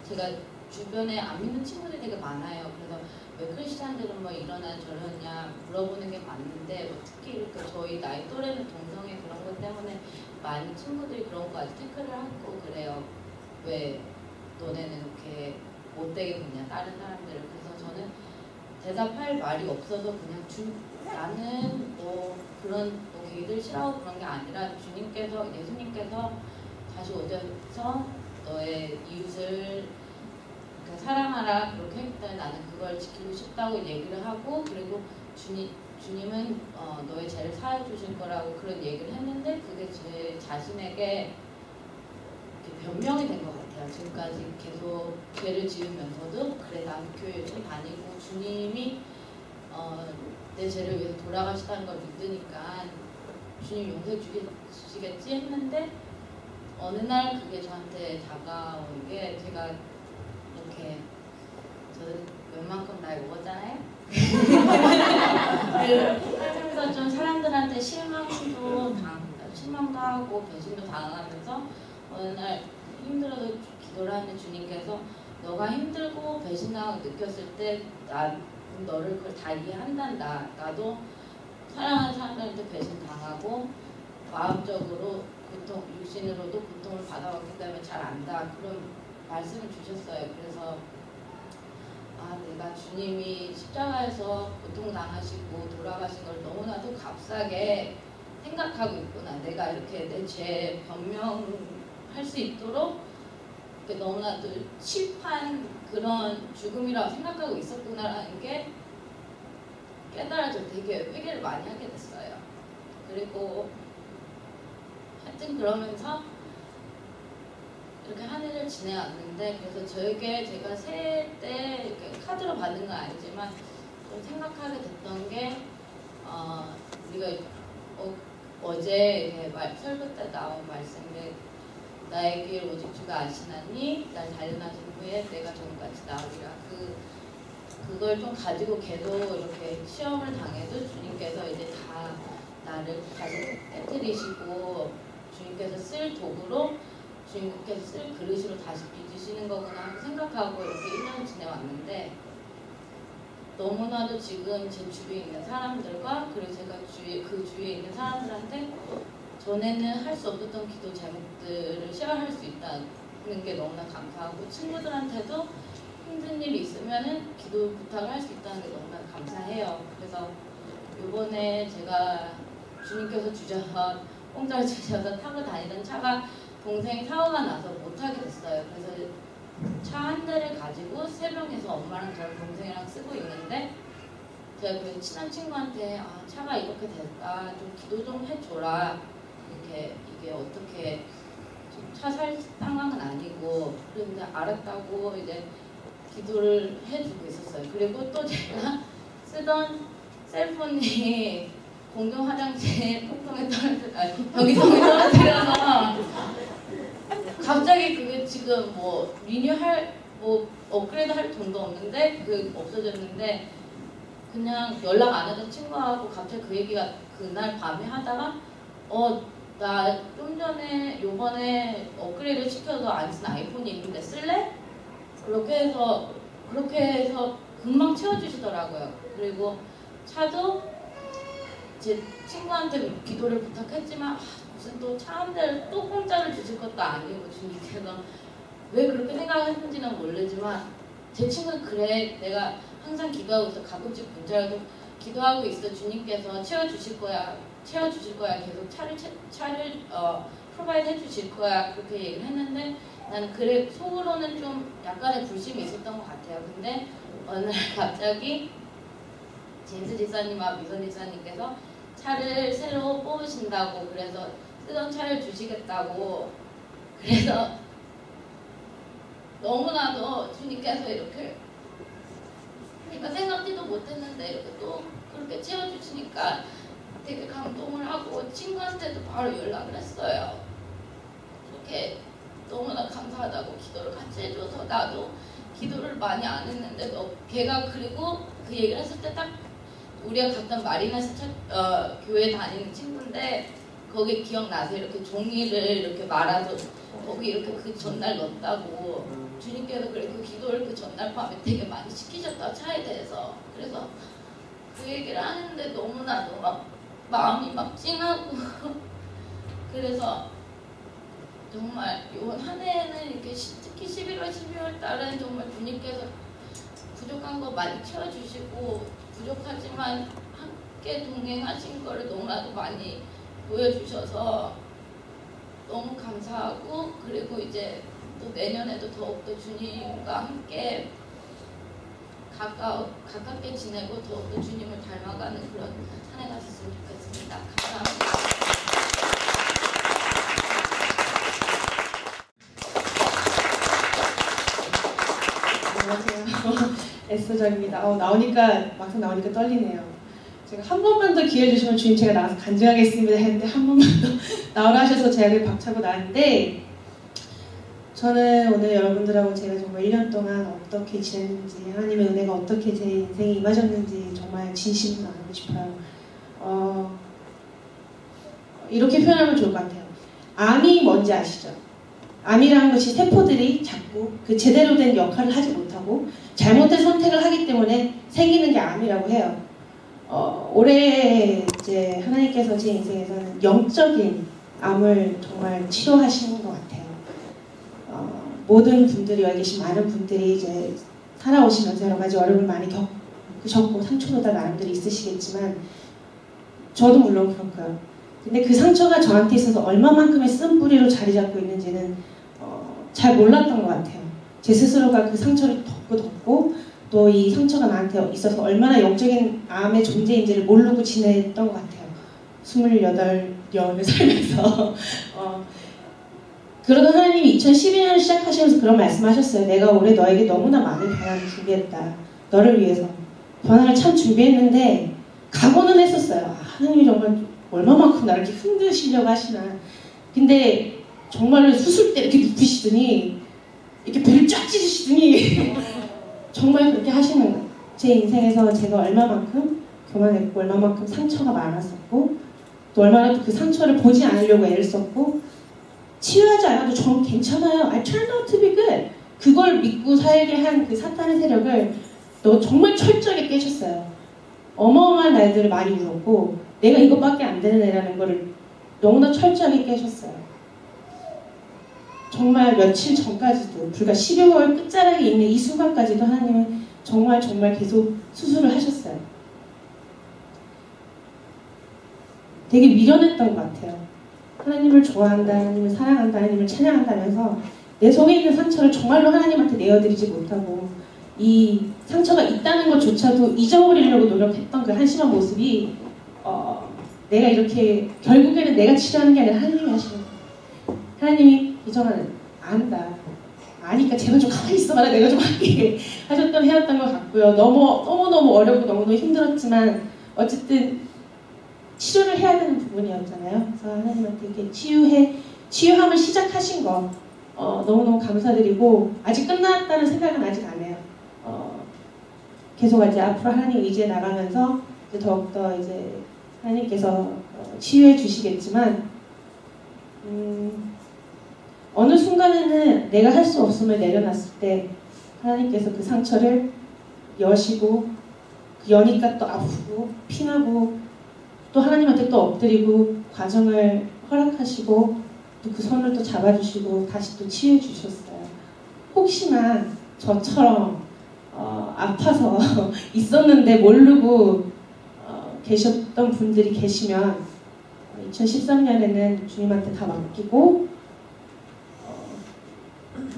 제가 주변에 안 믿는 친구들이 되게 많아요. 그래서 왜 크리스찬들은 뭐 이러냐 저러냐 물어보는 게 맞는데 뭐 특히 이렇게 저희 나이 또래는 동성애 그런 것 때문에 많이 친구들이 그런 거 아직 태클을 하고 그래요. 왜 너네는 이렇게 못되게 보냐 다른 사람들을. 그래서 저는 대답할 말이 없어서 그냥 나는 뭐 그런 뭐 걔들 싫어하고 그런 게 아니라 예수님께서 다시 오셔서 너의 이웃을 사랑하라 그렇게 했기 때문에 나는 그걸 지키고 싶다고 얘기를 하고 그리고 주님은 너의 죄를 사해 주실 거라고 그런 얘기를 했는데 그게 제 자신에게 변명이 된 것 같아요. 지금까지 계속 죄를 지으면서도 그래 나는 교회 열심히 다니고 주님이 내 죄를 위해서 돌아가시다는 걸 믿으니까 주님 용서해 주시겠지 했는데 어느 날 그게 저한테 다가온 게 제가 이렇게 저는 웬만큼 나이 먹었잖아요. 그래서 좀 사람들한테 실망도 하고 배신도 당하면서 어느 날 힘들어도 기도를 하는데 주님께서 너가 힘들고 배신당하고 느꼈을 때 너를 그걸 다 이해한단다. 나도 사랑하는 사람들한테 배신당하고 마음적으로 육신으로도 고통을 받아왔기 때문에 잘 안다. 그런 말씀을 주셨어요. 그래서 내가 주님이 십자가에서 고통당하시고 돌아가신 걸 너무나도 값싸게 생각하고 있구나. 내가 이렇게 내 죄 변명할 수 있도록 너무나도 칠판 그런 죽음이라고 생각하고 있었구나라는 게 깨달아져 되게 회개를 많이 하게 됐어요. 그리고 하여튼 그러면서 이렇게 한 해를 지내왔는데 그래서 제가 새해 때 이렇게 카드로 받은 건 아니지만 좀 생각하게 됐던 게 우리가 어제 설교 때 나온 말씀인데 나의 길 오직 주가 아시나니 날 단련하신 후에 내가 전까지 나으리라. 그걸 좀 가지고 계속 이렇게 시험을 당해도 주님께서 이제 다 나를 다시 깨뜨리시고 주님께서 쓸 도구로 주님께서 쓸 그릇으로 다시 빚으시는 거구나 하고 생각하고 이렇게 1년 지내왔는데 너무나도 지금 제 주위에 있는 사람들과 그리고 제가 그 주위에 있는 사람들한테 전에는 할 수 없었던 기도 제목들을 쉐어할 수 있다는 게 너무나 감사하고 친구들한테도 힘든 일이 있으면은 기도 부탁을 할 수 있다는 게 너무나 감사해요. 그래서 이번에 제가 주님께서 주셔서 공짜로 주셔서 타고 다니던 차가 동생이 사고가 나서 못 타게 됐어요. 그래서 차 한 대를 가지고 3명이서 엄마랑 저랑 동생이랑 쓰고 있는데 제가 그 친한 친구한테 아 차가 이렇게 됐다 좀 기도 좀 해줘라 이렇게 이게 어떻게 차 살 상황은 아니고 그런데 알았다고 이제 기도를 해주고 있었어요. 그리고 또 제가 쓰던 셀폰이 공중 화장실 통통에 변기통에 떨어뜨려서 갑자기 그게 지금 뭐 리뉴할 뭐 업그레이드 할 돈도 없는데 그 없어졌는데 그냥 연락 안 하던 친구하고 갑자기 그 얘기가 그날 밤에 하다가 나 좀 전에 요번에 업그레이드 시켜서 안 쓴 아이폰이 있는데 쓸래? 그렇게 해서 금방 채워주시더라고요. 그리고 차도 제 친구한테 기도를 부탁했지만 무슨 또 차 한 대를 또 공짜로 주실 것도 아니고 주님께서 왜 그렇게 생각했는지는 모르지만 제 친구는 그래 내가 항상 기도하고 있어 가끔씩 문자라도 기도하고 있어 주님께서 채워주실 거야 계속 차를 프로바이드 해주실 거야 그렇게 얘기를 했는데 나는 그래 속으로는 좀 약간의 불심이 있었던 것 같아요. 근데 어느 날 갑자기 제임스 지사님과 미선 지사님께서 차를 새로 뽑으신다고 그래서 쓰던 차를 주시겠다고 그래서 너무나도 주님께서 이렇게 내가 생각지도 못했는데 이렇게 또 그렇게 채워주시니까 되게 감동을 하고 친구한테도 바로 연락을 했어요. 이렇게 너무나 감사하다고 기도를 같이 해줘서 나도 기도를 많이 안 했는데 걔가 그리고 그 얘기를 했을 때 딱 우리가 갔던 마리나스 교회 다니는 친구인데 거기 기억나세요? 이렇게 종이를 이렇게 말아서 거기 이렇게 그 전날 넣었다고 주님께서 그래 그 기도를 그 전날 밤에 되게 많이 시키셨다 차에 대해서 그래서 그 얘기를 하는데 너무나도 막 마음이 막 찡하고 그래서 정말 이번 한 해에는 이렇게 특히 11월, 12월 달은 정말 주님께서 부족한 거 많이 채워주시고 부족하지만 함께 동행하신 거를 너무나도 많이 보여주셔서 너무 감사하고 그리고 이제 또 내년에도 더욱더 주님과 함께 가깝게 지내고 더욱더 주님을 닮아가는 그런 한 해가 됐으면 좋겠습니다. 감사합니다. 안녕하세요. 에스더입니다. 막상 나오니까 떨리네요. 제가 한 번만 더 기회 주시면 주님 제가 나와서 간증하겠습니다 했는데 한 번만 더 나오라 하셔서 제가 박차고 나왔는데 저는 오늘 여러분들하고 제가 정말 1년 동안 어떻게 지냈는지 하나님의 은혜가 어떻게 제 인생에 임하셨는지 정말 진심으로 나누고 싶어요. 이렇게 표현하면 좋을 것 같아요. 암이 뭔지 아시죠? 암이라는 것이 세포들이 자꾸 그 제대로 된 역할을 하지 못하고 잘못된 선택을 하기 때문에 생기는 게 암이라고 해요. 올해 이제 하나님께서 제 인생에서는 영적인 암을 정말 치료하시는 것 같아요. 모든 분들이 여기 계신 많은 분들이 이제 살아오시면서 여러 가지 어려움을 많이 겪으셨고 상처도 다 나름대로 있으시겠지만 저도 물론 그렇고요. 근데 그 상처가 저한테 있어서 얼마만큼의 쓴뿌리로 자리 잡고 있는지는 잘 몰랐던 것 같아요. 제 스스로가 그 상처를 덮고 또 이 상처가 나한테 있어서 얼마나 영적인 암의 존재인지를 모르고 지냈던 것 같아요. 28년을 살면서 그러던 하나님이 2012년을 시작하시면서 그런 말씀하셨어요. 내가 올해 너에게 너무나 많은 변화를 준비했다. 너를 위해서 변화를 참 준비했는데 각오는 했었어요. 하나님이 정말 얼마만큼 나를 이렇게 흔드시려고 하시나. 근데 정말로 수술 때 이렇게 눕히시더니 이렇게 배를 쫙 찢으시더니 정말 그렇게 하시는 거예요. 제 인생에서 제가 얼마만큼 교만했고 얼마만큼 상처가 많았었고 또 얼마나 그 상처를 보지 않으려고 애를 썼고 치유하지 않아도 전 괜찮아요. I turned out to be good. 그걸 믿고 살게 한 그 사탄의 세력을 또 정말 철저하게 깨셨어요. 어마어마한 날들을 많이 울었고 내가 이것밖에 안 되는 애라는 거를 너무나 철저하게 깨셨어요. 정말 며칠 전까지도 불과 12월 끝자락에 있는 이 순간까지도 하나님은 정말 계속 수술을 하셨어요. 되게 미련했던 것 같아요. 하나님을 좋아한다, 하나님을 사랑한다, 하나님을 찬양한다면서 내 속에 있는 상처를 정말로 하나님한테 내어드리지 못하고 이 상처가 있다는 것조차도 잊어버리려고 노력했던 그 한심한 모습이 내가 이렇게 결국에는 내가 치료하는 게 아니라 하나님이 하시는 거예요. 하나님이 이정아는 안다. 아니까 제발 좀 가만히 있어봐라. 내가 좀 할게. 하셨던 해왔던 것 같고요. 너무너무 어렵고 너무너무 힘들었지만 어쨌든 치료를 해야 되는 부분이었잖아요. 그래서 하나님한테 이렇게 치유함을 시작하신 거 너무너무 감사드리고 아직 끝났다는 생각은 아직 안 해요. 계속 이제 앞으로 하나님 의지에 나가면서 이제 더욱더 이제 하나님께서 치유해 주시겠지만 어느 순간에는 내가 할 수 없음을 내려놨을 때 하나님께서 그 상처를 여시고 그 여니까 또 아프고 피나고 또 하나님한테 또 엎드리고 과정을 허락하시고 또 그 손을 또 잡아주시고 다시 또 치유해 주셨어요. 혹시나 저처럼 아파서 있었는데 모르고 계셨던 분들이 계시면 2013년에는 주님한테 다 맡기고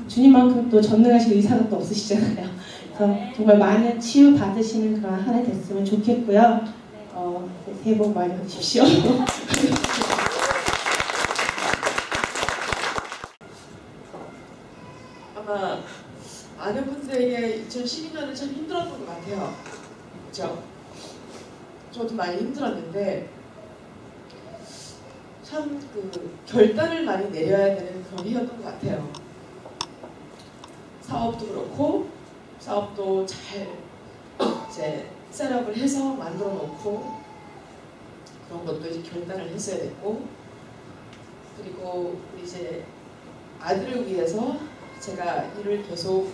주님만큼 또 전능하신 의사가 또 없으시잖아요. 그래서 정말 많은 치유 받으시는 그런 한 해 됐으면 좋겠고요. 새해 복 많이 받으십시오. 아마 많은 분들에게 2012년은 참 힘들었던 것 같아요. 그렇죠? 저도 많이 힘들었는데 참 그 결단을 많이 내려야 되는 그런 해였던 것 같아요. 사업도 그렇고 사업도 잘 이제 셋업을 해서 만들어 놓고 그런 것도 이제 결단을 했어야 됐고 그리고 이제 아들을 위해서 제가 일을 계속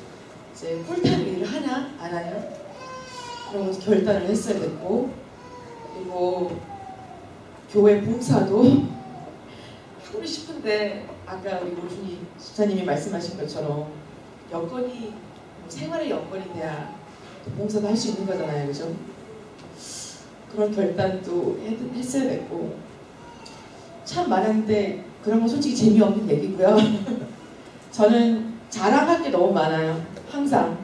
이제 풀타임 일을 하냐 안 하냐 그런 것도 결단을 했어야 됐고 그리고 교회 봉사도 하고 싶은데 아까 우리 오준희 집사님이 말씀하신 것처럼 여건이 생활의 여건이 돼야 봉사도 할 수 있는 거잖아요, 그죠? 그런 결단도 했어야 됐고 참 많은데 그런 건 솔직히 재미없는 얘기고요. 저는 자랑할 게 너무 많아요. 항상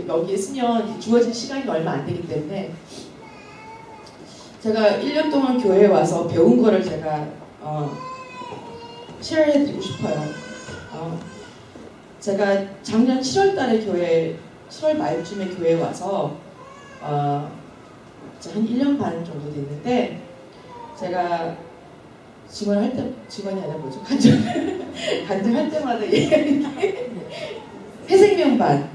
여기에 있으면 주어진 시간이 얼마 안 되기 때문에 제가 1년 동안 교회에 와서 배운 거를 제가 쉐어해드리고 싶어요. 제가 작년 7월 달에 7월 말쯤에 교회에 와서 한 1년 반 정도 됐는데 제가 직원이 아니라 뭐죠? 간증할 때마다 얘기하는 게 새생명반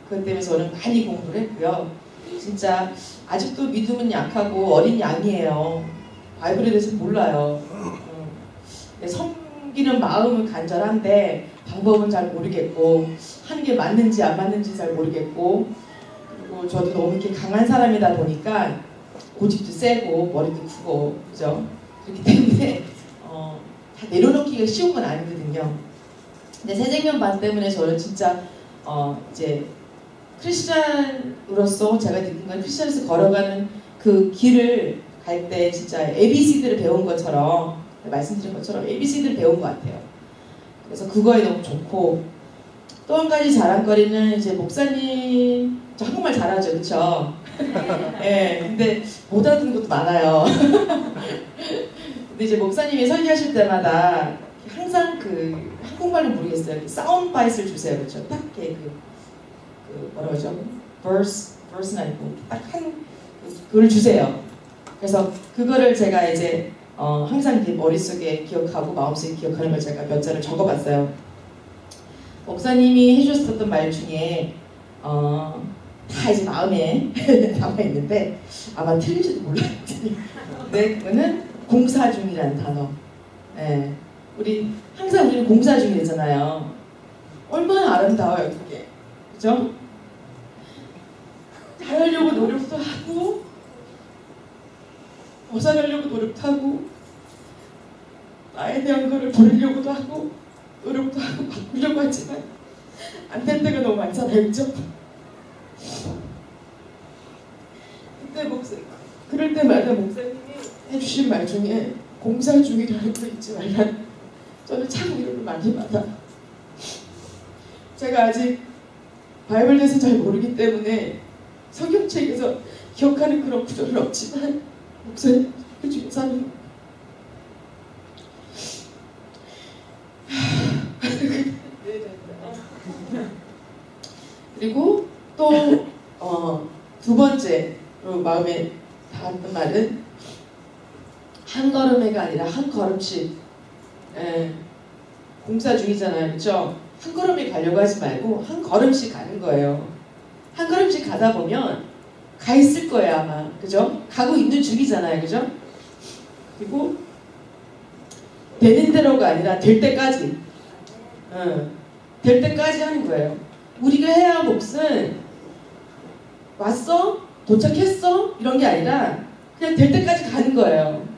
그것 때문에 저는 많이 공부를 했고요. 진짜 아직도 믿음은 약하고 어린 양이에요. 바이블에 대해서 몰라요. 섬기는 마음은 간절한데 방법은 잘 모르겠고 하는 게 맞는지 안 맞는지 잘 모르겠고 그리고 저도 너무 이렇게 강한 사람이다 보니까 고집도 세고 머리도 크고 그죠? 그렇기 때문에 다 내려놓기가 쉬운 건 아니거든요. 근데 새생명반 때문에 저는 진짜 이제 크리스찬으로서 제가 느낀 건 크리스찬에서 걸어가는 그 길을 갈 때 진짜 ABC들을 배운 것처럼 말씀드린 것처럼 ABC들을 배운 것 같아요. 그래서 그거에 너무 좋고 또 한 가지 자랑거리는 이제 목사님 저 한국말 잘하죠, 그렇죠? 근데 못 알아듣는 것도 많아요. 근데 이제 목사님이 설교하실 때마다 항상 그 한국말로 모르겠어요. 사운드 바이트를 주세요, 그렇죠? 딱 이렇게 그 뭐라고 하죠? verse는 아니고 딱 그걸 주세요. 그래서 그거를 제가 이제 항상 머릿속에 기억하고 마음속에 기억하는 걸 제가 몇 자를 적어봤어요. 목사님이 해주셨던 말 중에 다 이제 마음에 남아있는데 아마 틀릴지도 몰라요. 근데 그거는 공사 중이라는 단어. 항상 우리는 공사 중이잖아요. 얼마나 아름다워요, 그게. 그죠? 잘하려고 노력도 하고 벗어나려고 노력도 하고 나에 대한 거를 버리려고도 하고 노력도 하고 바꾸려고 하지만 안 될 때가 너무 많잖아요. 그죠? 그때 그럴 때마다 목사님이 해주신 말 중에 공사 중이라는 거 잊지 말라. 저는 참 위로를 많이 받아. 제가 아직 바이블에 대해서 잘 모르기 때문에 성경책에서 기억하는 그런 구절은 없지만 목사님 그 중에서 하는 그리고 또 두 번째로 마음에 닿았던 말은 한 걸음에가 아니라 한 걸음씩. 공사 중이잖아요. 그렇죠? 한 걸음에 가려고 하지 말고 한 걸음씩 가는 거예요. 한 걸음씩 가다 보면 가 있을 거예요 아마. 그죠? 가고 있는 중이잖아요. 그죠? 그리고 되는 대로가 아니라 될 때까지 될 때까지 하는 거예요. 우리가 해야 할 몫은 왔어? 도착했어? 이런 게 아니라 그냥 될 때까지 가는 거예요.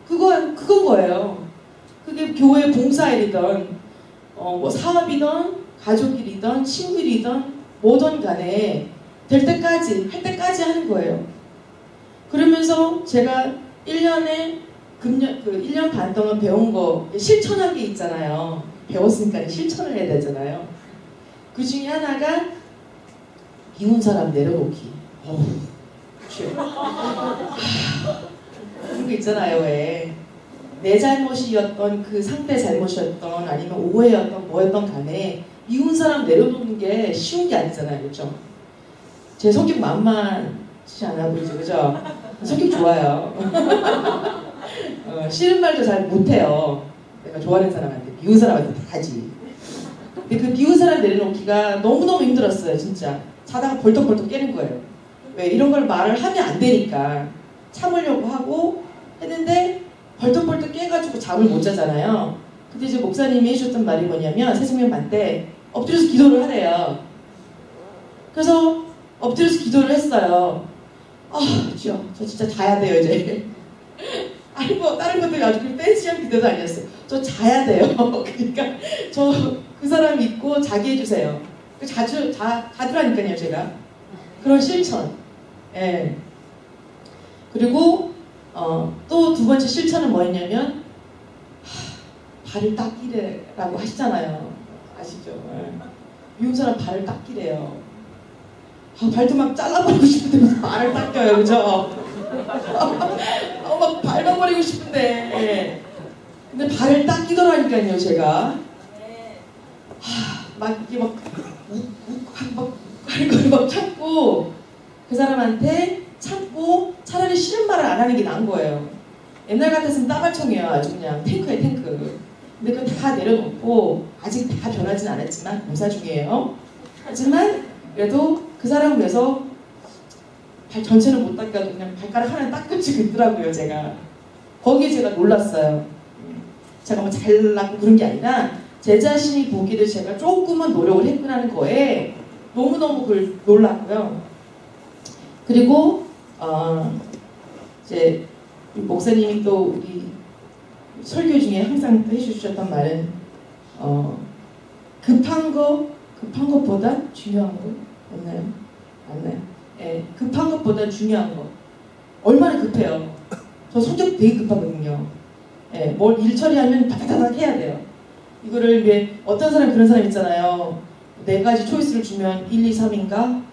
그건 거예요. 그게 교회 봉사일이든 뭐 사업이든 가족일이든 친구일이든 뭐든 간에 될 때까지 할 때까지 하는 거예요. 그러면서 제가 1년 반 동안 배운 거 실천한 게 있잖아요. 배웠으니까 실천을 해야 되잖아요. 그 중에 하나가 미운 사람 내려놓기. 그런 거 있잖아요. 왜 내 잘못이었던 그 상대 잘못이었던 아니면 오해였던 뭐였던 간에 미운 사람 내려놓는 게 쉬운 게 아니잖아요. 그렇죠? 제 성격 만만치 않아 보이죠. 그죠? 성격 좋아요. 싫은 말도 잘 못해요. 내가 좋아하는 사람한테 미운 사람한테 다 하지. 근데 그 미운 사람 내려놓기가 너무너무 힘들었어요. 진짜 자다가 벌떡벌떡 깨는 거예요. 왜 이런 걸 말을 하면 안 되니까 참으려고 하고 했는데 벌떡벌떡 깨가지고 잠을 못 자잖아요. 근데 이제 목사님이 해주셨던 말이 뭐냐면 새생명반 때 엎드려서 기도를 하래요. 그래서 엎드려서 기도를 했어요. 주여, 저 진짜 자야 돼요 이제. 아니 뭐 다른 것들이 아주 팬시한 기도도 아니었어요. 저 자야 돼요. 그러니까 저 그 사람 믿고 자게 해주세요. 자주 자더라니까요 제가. 그런 실천. 예. 그리고 또 두 번째 실천은 뭐였냐면 발을 닦기래라고 하시잖아요. 아시죠? 예. 미운 사람 발을 닦기래요. 발도 막 잘라버리고 싶은데 무슨 발을 닦여요. 그죠? 막 밟아버리고 싶은데. 예. 근데 발을 닦이더라니까요 제가. 막 이게 막 그걸 막 참고 그 사람한테 참고 차라리 싫은 말을 안 하는 게 나은 거예요. 옛날 같았으면 따발총이에요. 아주 그냥 탱크에 탱크. 근데 그거 다 내려놓고 아직 다 변하진 않았지만 공사 중이에요. 하지만 그래도 그 사람을 위해서 발 전체는 못 닦아도 그냥 발가락 하나 닦아주고 있더라고요. 제가 거기에 제가 놀랐어요. 제가 뭐 잘나고 그런 게 아니라 제 자신이 보기를 제가 조금은 노력을 했구나는 거에 너무너무 그걸 놀랐고요. 그리고 이제 목사님이 또 우리 설교 중에 항상 해주셨던 말은 급한 것보다 중요한 거 맞나요? 예, 급한 것보다 중요한 거. 얼마나 급해요. 저 성격 되게 급하거든요. 예, 뭘 일 처리하면 다다다닥 해야 돼요. 이거를 왜 어떤 사람 그런 사람 있잖아요. 4가지 초이스를 주면 1, 2, 3인가?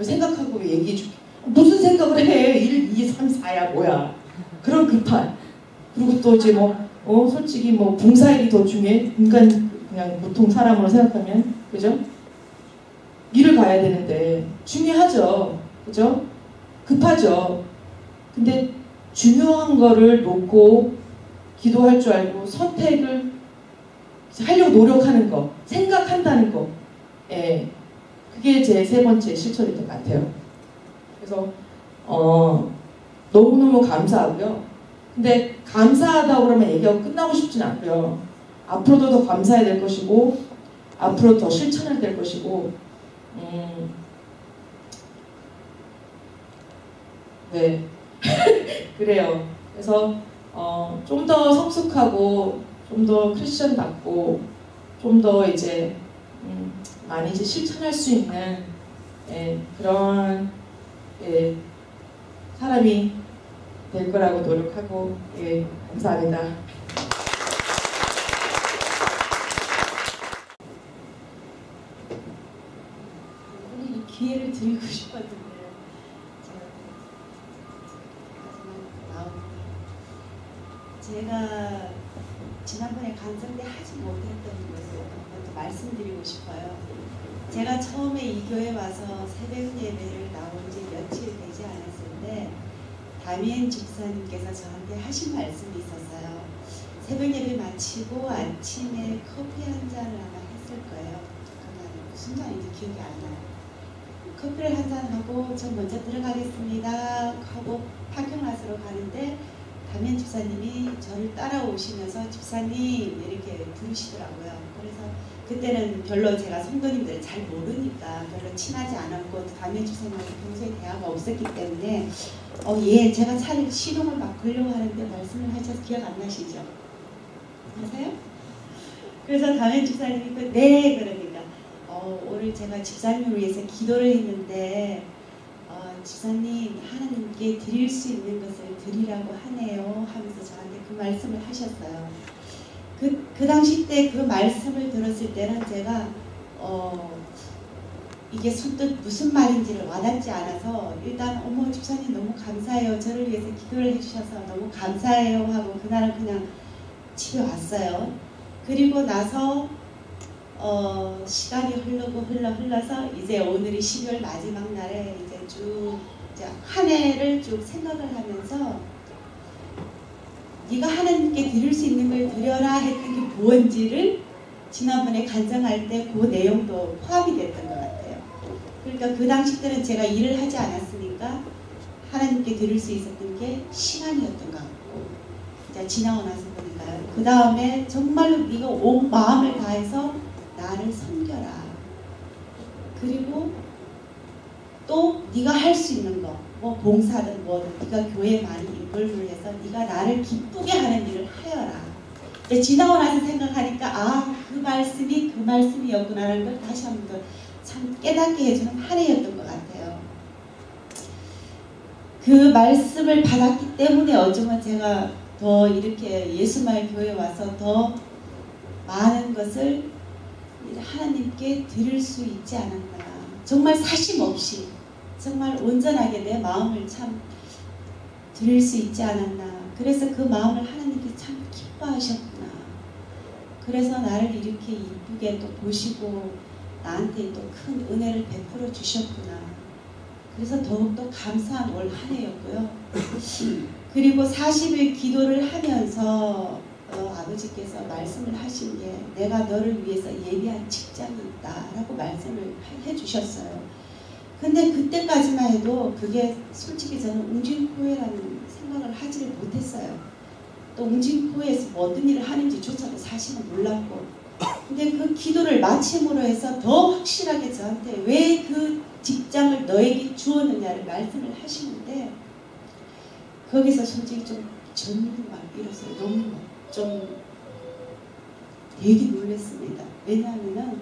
생각하고 얘기해 줄게. 무슨 생각을 해? 1, 2, 3, 4야 뭐야. 그런 급한. 그리고 또 이제 솔직히 봉사일이 더 중요해. 인간 그냥 보통 사람으로 생각하면 그죠? 일을 가야 되는데 중요하죠. 그죠? 급하죠. 근데 중요한 거를 놓고 기도할 줄 알고 선택을 하려고 노력하는 거, 생각한다는 거. 예. 그게 제 3번째 실천인 것 같아요. 그래서 너무너무 감사하고요. 근데 감사하다고 그러면 얘기하고 끝나고 싶진 않고요. 앞으로도 더 감사해야 될 것이고 앞으로 더 실천해야 될 것이고 네. 그래요. 그래서 좀 더 성숙하고 좀 더 크리스천답고 좀 더 이제 많이 이제 실천할 수 있는 그런 사람이 될 거라고 노력하고 감사합니다. 이 기회를 드리고 싶었는데 제가 지난번에 간증 때 하지 못했던 것을 먼저 말씀드리고 싶어요. 제가 처음에 이 교회 와서 새벽 예배를 나온 지 며칠 되지 않았을 때 다미엔 집사님께서 저한테 하신 말씀이 있었어요. 새벽 예배 마치고 아침에 커피 한 잔을 아마 했을 거예요. 그날 무슨 날인지 기억이 안 나요. 커피를 한 잔 하고 저 먼저 들어가겠습니다 하고 파킹라스로 가는데 다미엔 집사님이 저를 따라오시면서 집사님 이렇게 부르시더라고요. 그래서 그때는 별로 제가 성도님들을 잘 모르니까 별로 친하지 않았고 다미엔 집사님하고 평소에 대화가 없었기 때문에 예, 제가 차라리 시동을 막 걸려고 하는데 말씀을 하셔서 기억 안 나시죠? 아세요? 그래서 다미엔 집사님이 네 그러니까 오늘 제가 집사님을 위해서 기도를 했는데 집사님 하나님께 드릴 수 있는 것을 드리라고 하네요 하면서 저한테 그 말씀을 하셨어요. 그 당시 때 그 말씀을 들었을 때는 제가 이게 선뜻 무슨 말인지를 와닿지 않아서 일단 어머 집사님 너무 감사해요. 저를 위해서 기도를 해주셔서 너무 감사해요 하고 그날은 그냥 집에 왔어요. 그리고 나서 시간이 흘러서 이제 오늘이 12월 마지막 날에 이제 쭉 한 해를 쭉 생각을 하면서 네가 하나님께 드릴 수 있는 걸 드려라 했던 게 뭔지를 지난번에 간증할 때 그 내용도 포함이 됐던 것 같아요. 그러니까 그 당시 때는 제가 일을 하지 않았으니까 하나님께 드릴 수 있었던 게 시간이었던 것 같고 이제 지나고 나서 보니까요. 그 다음에 정말로 네가 온 마음을 다해서 나를 섬겨라. 그리고 또 네가 할 수 있는 거, 뭐 봉사든 뭐든 네가 교회에 많이 인볼브를 해서 네가 나를 기쁘게 하는 일을 하여라. 지나고 나서 생각하니까 그 말씀이었구나라는 걸 다시 한 번 더 참 깨닫게 해주는 한 해였던 것 같아요. 그 말씀을 받았기 때문에 어쩌면 제가 더 이렇게 예수마을 교회에 와서 더 많은 것을 하나님께 드릴 수 있지 않았나. 정말 사심 없이 정말 온전하게 내 마음을 참 드릴 수 있지 않았나. 그래서 그 마음을 하나님께 참 기뻐하셨구나. 그래서 나를 이렇게 이쁘게 또 보시고 나한테 또 큰 은혜를 베풀어 주셨구나. 그래서 더욱더 감사한 올 한 해였고요. 그리고 40일 기도를 하면서 아버지께서 말씀을 하신 게 내가 너를 위해서 예비한 직장이 있다 라고 말씀을 해주셨어요. 근데 그때까지만 해도 그게 솔직히 저는 웅진코회라는 생각을 하지를 못했어요. 또 웅진코회에서 뭐 어떤 일을 하는지조차도 사실은 몰랐고, 근데 그 기도를 마침으로 해서 더 확실하게 저한테 왜 그 직장을 너에게 주었느냐를 말씀을 하시는데 거기서 솔직히 좀 전율이 막 일었어요. 너무 좀 되게 놀랐습니다. 왜냐하면은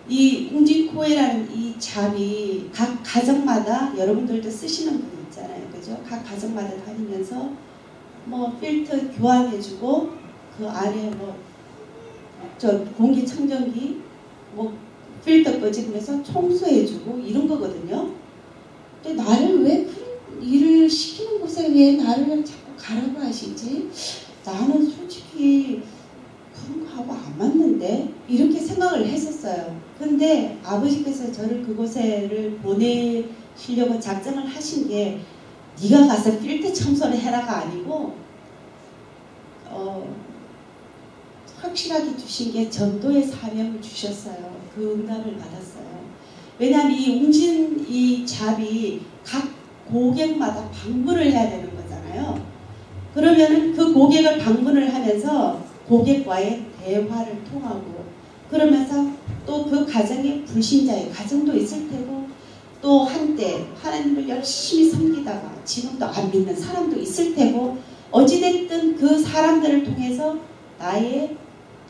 이 웅진코회라는 이 잡이 각 가정마다 여러분들도 쓰시는 분 있잖아요. 그죠? 각 가정마다 다니면서 뭐 필터 교환해주고 그 안에 뭐 저 공기청정기 뭐 필터 꺼지면서 청소해주고 이런 거거든요. 근데 나를 왜 그런 일을 시키는 곳에 왜 나를 자꾸 가라고 하시지? 나는 솔직히 그런 거하고 안 맞는데? 이렇게 생각을 했었어요. 근데 아버지께서 저를 그곳에를 보내시려고 작정을 하신 게 네가 가서 필터 청소를 해라가 아니고 확실하게 주신 게 전도의 사명을 주셨어요. 그 응답을 받았어요. 왜냐하면 이 웅진 이 잡이 각 고객마다 방문을 해야 되는 거잖아요. 그러면은 그 고객을 방문을 하면서 고객과의 대화를 통하고 그러면서 또 그 가정에 불신자의 가정도 있을 테고 또 한때 하나님을 열심히 섬기다가 지금도 안 믿는 사람도 있을 테고 어찌됐든 그 사람들을 통해서 나의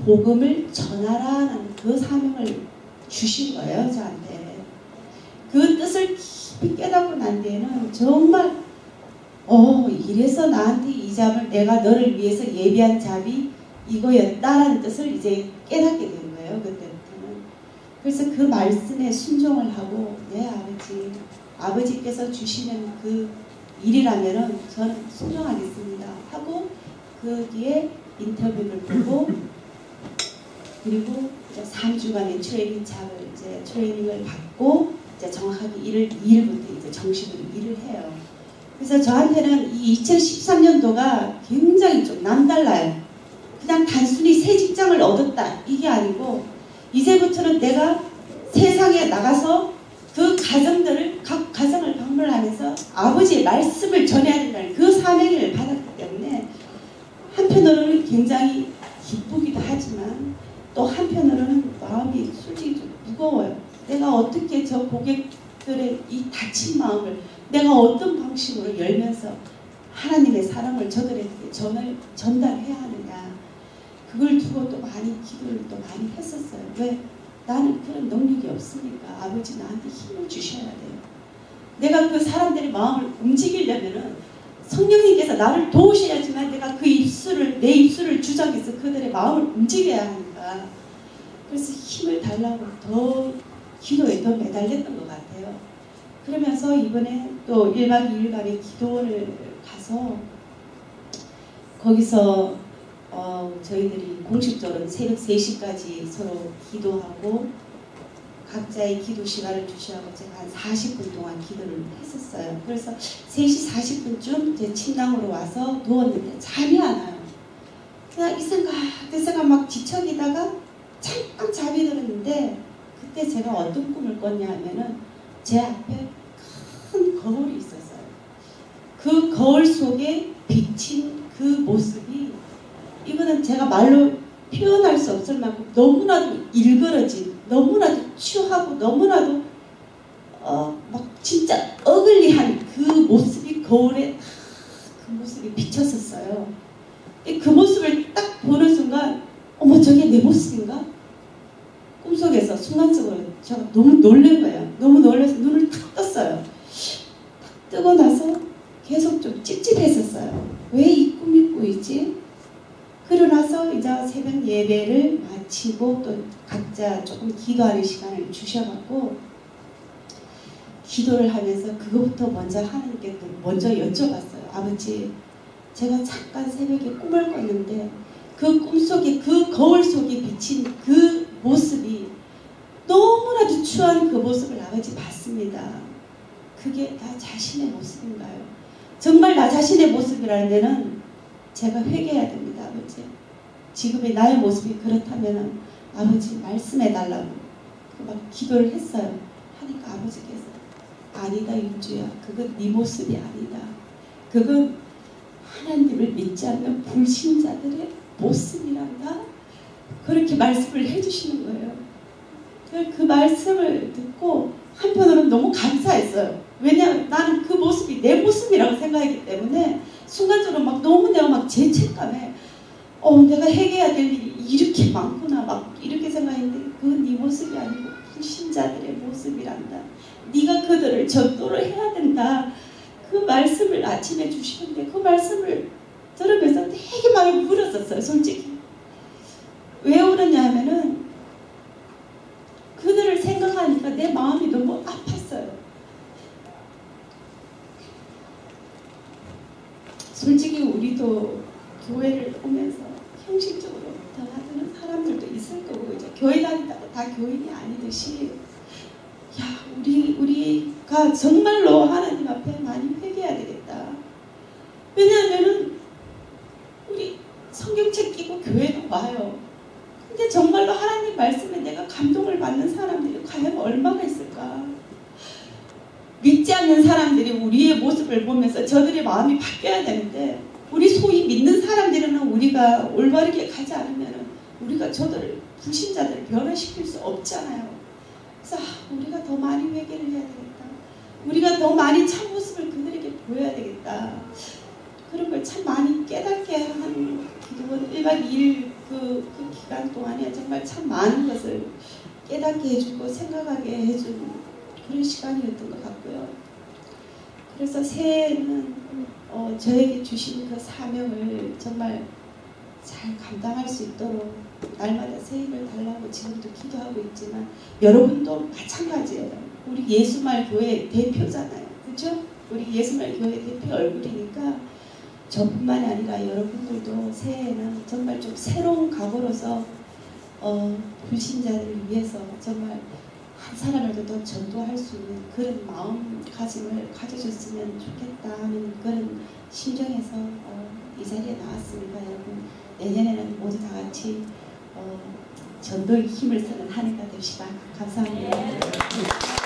복음을 전하라는 그 사명을 주신 거예요, 저한테. 그 뜻을 깊이 깨닫고 난 뒤에는 정말 이래서 나한테 이 잡을 내가 너를 위해서 예비한 잡이 이거였다라는 뜻을 이제 깨닫게 된 거예요, 그때부터는. 그래서 그 말씀에 순종을 하고 네 아버지께서 주시는 그 일이라면은 저는 순종하겠습니다 하고 그 뒤에 인터뷰를 보고 그리고 이제 3주간의 트레이닝을 받고 이제 정확하게 2일부터 이제 정식으로 일을 해요. 그래서 저한테는 이 2013년도가 굉장히 좀 남달라요. 그냥 단순히 새 직장을 얻었다 이게 아니고 이제부터는 내가 세상에 나가서 그 각 가정을 방문하면서 아버지의 말씀을 전해야 된다는 그 사명을 받았기 때문에 한편으로는 굉장히 기쁘기도 하지만 또 한편으로는 마음이 솔직히 좀 무거워요. 내가 어떻게 저 고객들의 이 다친 마음을 내가 어떤 방식으로 열면서 하나님의 사랑을 저들에게 전달해야 하느냐. 그걸 두고 또 많이 기도를 또 많이 했었어요. 왜? 나는 그런 능력이 없으니까 아버지 나한테 힘을 주셔야 돼요. 내가 그 사람들의 마음을 움직이려면은 성령님께서 나를 도우셔야지만 내가 내 입술을 주장해서 그들의 마음을 움직여야 하니까. 그래서 힘을 달라고 더 기도에 더 매달렸던 것 같아요. 그러면서 이번에 또 1박 2일간의 기도를 가서 거기서 저희들이 공식적으로 새벽 3시까지 서로 기도하고 각자의 기도 시간을 주시하고 제가 한 40분 동안 기도를 했었어요. 그래서 3시 40분쯤 제 침낭으로 와서 누웠는데 잠이 안 와요. 그냥 이 생각 막 뒤척이다가 잠깐 잠이 들었는데 그때 제가 어떤 꿈을 꿨냐 하면은 제 앞에 큰 거울이 있었어요. 그 거울 속에 비친 그 모습이 이거는 제가 말로 표현할 수 없을 만큼 너무나도 일그러진, 너무나도 추하고 너무나도 막 진짜 어글리한 그 모습이 거울에 그 모습이 비쳤었어요. 그 모습을 딱 보는 순간 어머 저게 내 모습인가? 꿈속에서 순간적으로 제가 너무 놀란 거예요. 너무 놀라서 눈을 탁 떴어요. 탁 뜨고 나서 계속 좀 찝찝했었어요. 왜 이 꿈이 꾸이지? 그러고 나서 이제 새벽 예배를 마치고 또 각자 조금 기도하는 시간을 주셔갖고 기도를 하면서 그거부터 먼저 하나님께 먼저 여쭤봤어요. 아버지, 제가 잠깐 새벽에 꿈을 꿨는데 그 꿈속에 그 거울 속에 비친 그 모습이 너무나도 추한 그 모습을 아버지 봤습니다. 그게 나 자신의 모습인가요? 정말 나 자신의 모습이라는 데는 제가 회개해야 됩니다. 아버지. 지금의 나의 모습이 그렇다면 아버지 말씀해달라고 막 기도를 했어요. 하니까 아버지께서 아니다 윤주야. 그건 네 모습이 아니다. 그건 하나님을 믿지 않는 불신자들의 모습이란다. 그렇게 말씀을 해주시는 거예요. 그 말씀을 듣고 한편으로는 너무 감사했어요. 왜냐하면 나는 그 모습이 내 모습이라고 생각했기 때문에 순간적으로 막 너무 내가 막 죄책감에 내가 해결해야 될 일이 이렇게 많구나 막 이렇게 생각했는데 그건 네 모습이 아니고 불신자들의 모습이란다. 네가 그들을 전도를 해야 된다. 그 말씀을 아침에 주시는데 그 말씀을 들으면서 되게 많이 울었었어요. 솔직히. 왜 울었냐 하면은 그들을 생각하니까 내 마음이 너무 아팠어요. 솔직히 우리도 교회를 오면서 형식적으로 대화하는 사람들도 있을 거고 이제 교회 다닌다고 다 교인이 아니듯이 야 우리가 정말로 하나님 앞에 많이 회개해야 되겠다. 왜냐하면은 우리 성경책 끼고 교회도 와요. 근데 정말로 하나님 말씀에 내가 감동을 받는 사람들이 과연 얼마나 있을까? 믿지 않는 사람들이 우리의 모습을 보면서 저들의 마음이 바뀌어야 되는데 우리 소위 믿는 사람들은 우리가 올바르게 가지 않으면 우리가 저들을 불신자들을 변화시킬 수 없잖아요. 그래서 우리가 더 많이 회개를 해야 되겠다. 우리가 더 많이 참모습을 그들에게 보여야 되겠다. 그런 걸 참 많이 깨닫게 한 기도원 1박 2일 그 기간 동안에 정말 참 많은 것을 깨닫게 해주고 생각하게 해준 그런 시간이었던 것 같고요. 그래서 새해에는 저에게 주신 그 사명을 정말 잘 감당할 수 있도록 날마다 새 힘을 달라고 지금도 기도하고 있지만 여러분도 마찬가지예요. 우리 예수말 교회 대표잖아요. 그렇죠? 우리 예수말 교회 대표 얼굴이니까 저뿐만이 아니라 여러분들도 새해에는 정말 좀 새로운 각오로서 불신자들을 위해서 정말 한 사람을 더 전도할 수 있는 그런 마음가짐을 가져줬으면 좋겠다 하는 그런 심정에서 이 자리에 나왔습니다. 여러분 내년에는 모두 다 같이 전도의 힘을 쓰는 한 해가 됩시다. 감사합니다.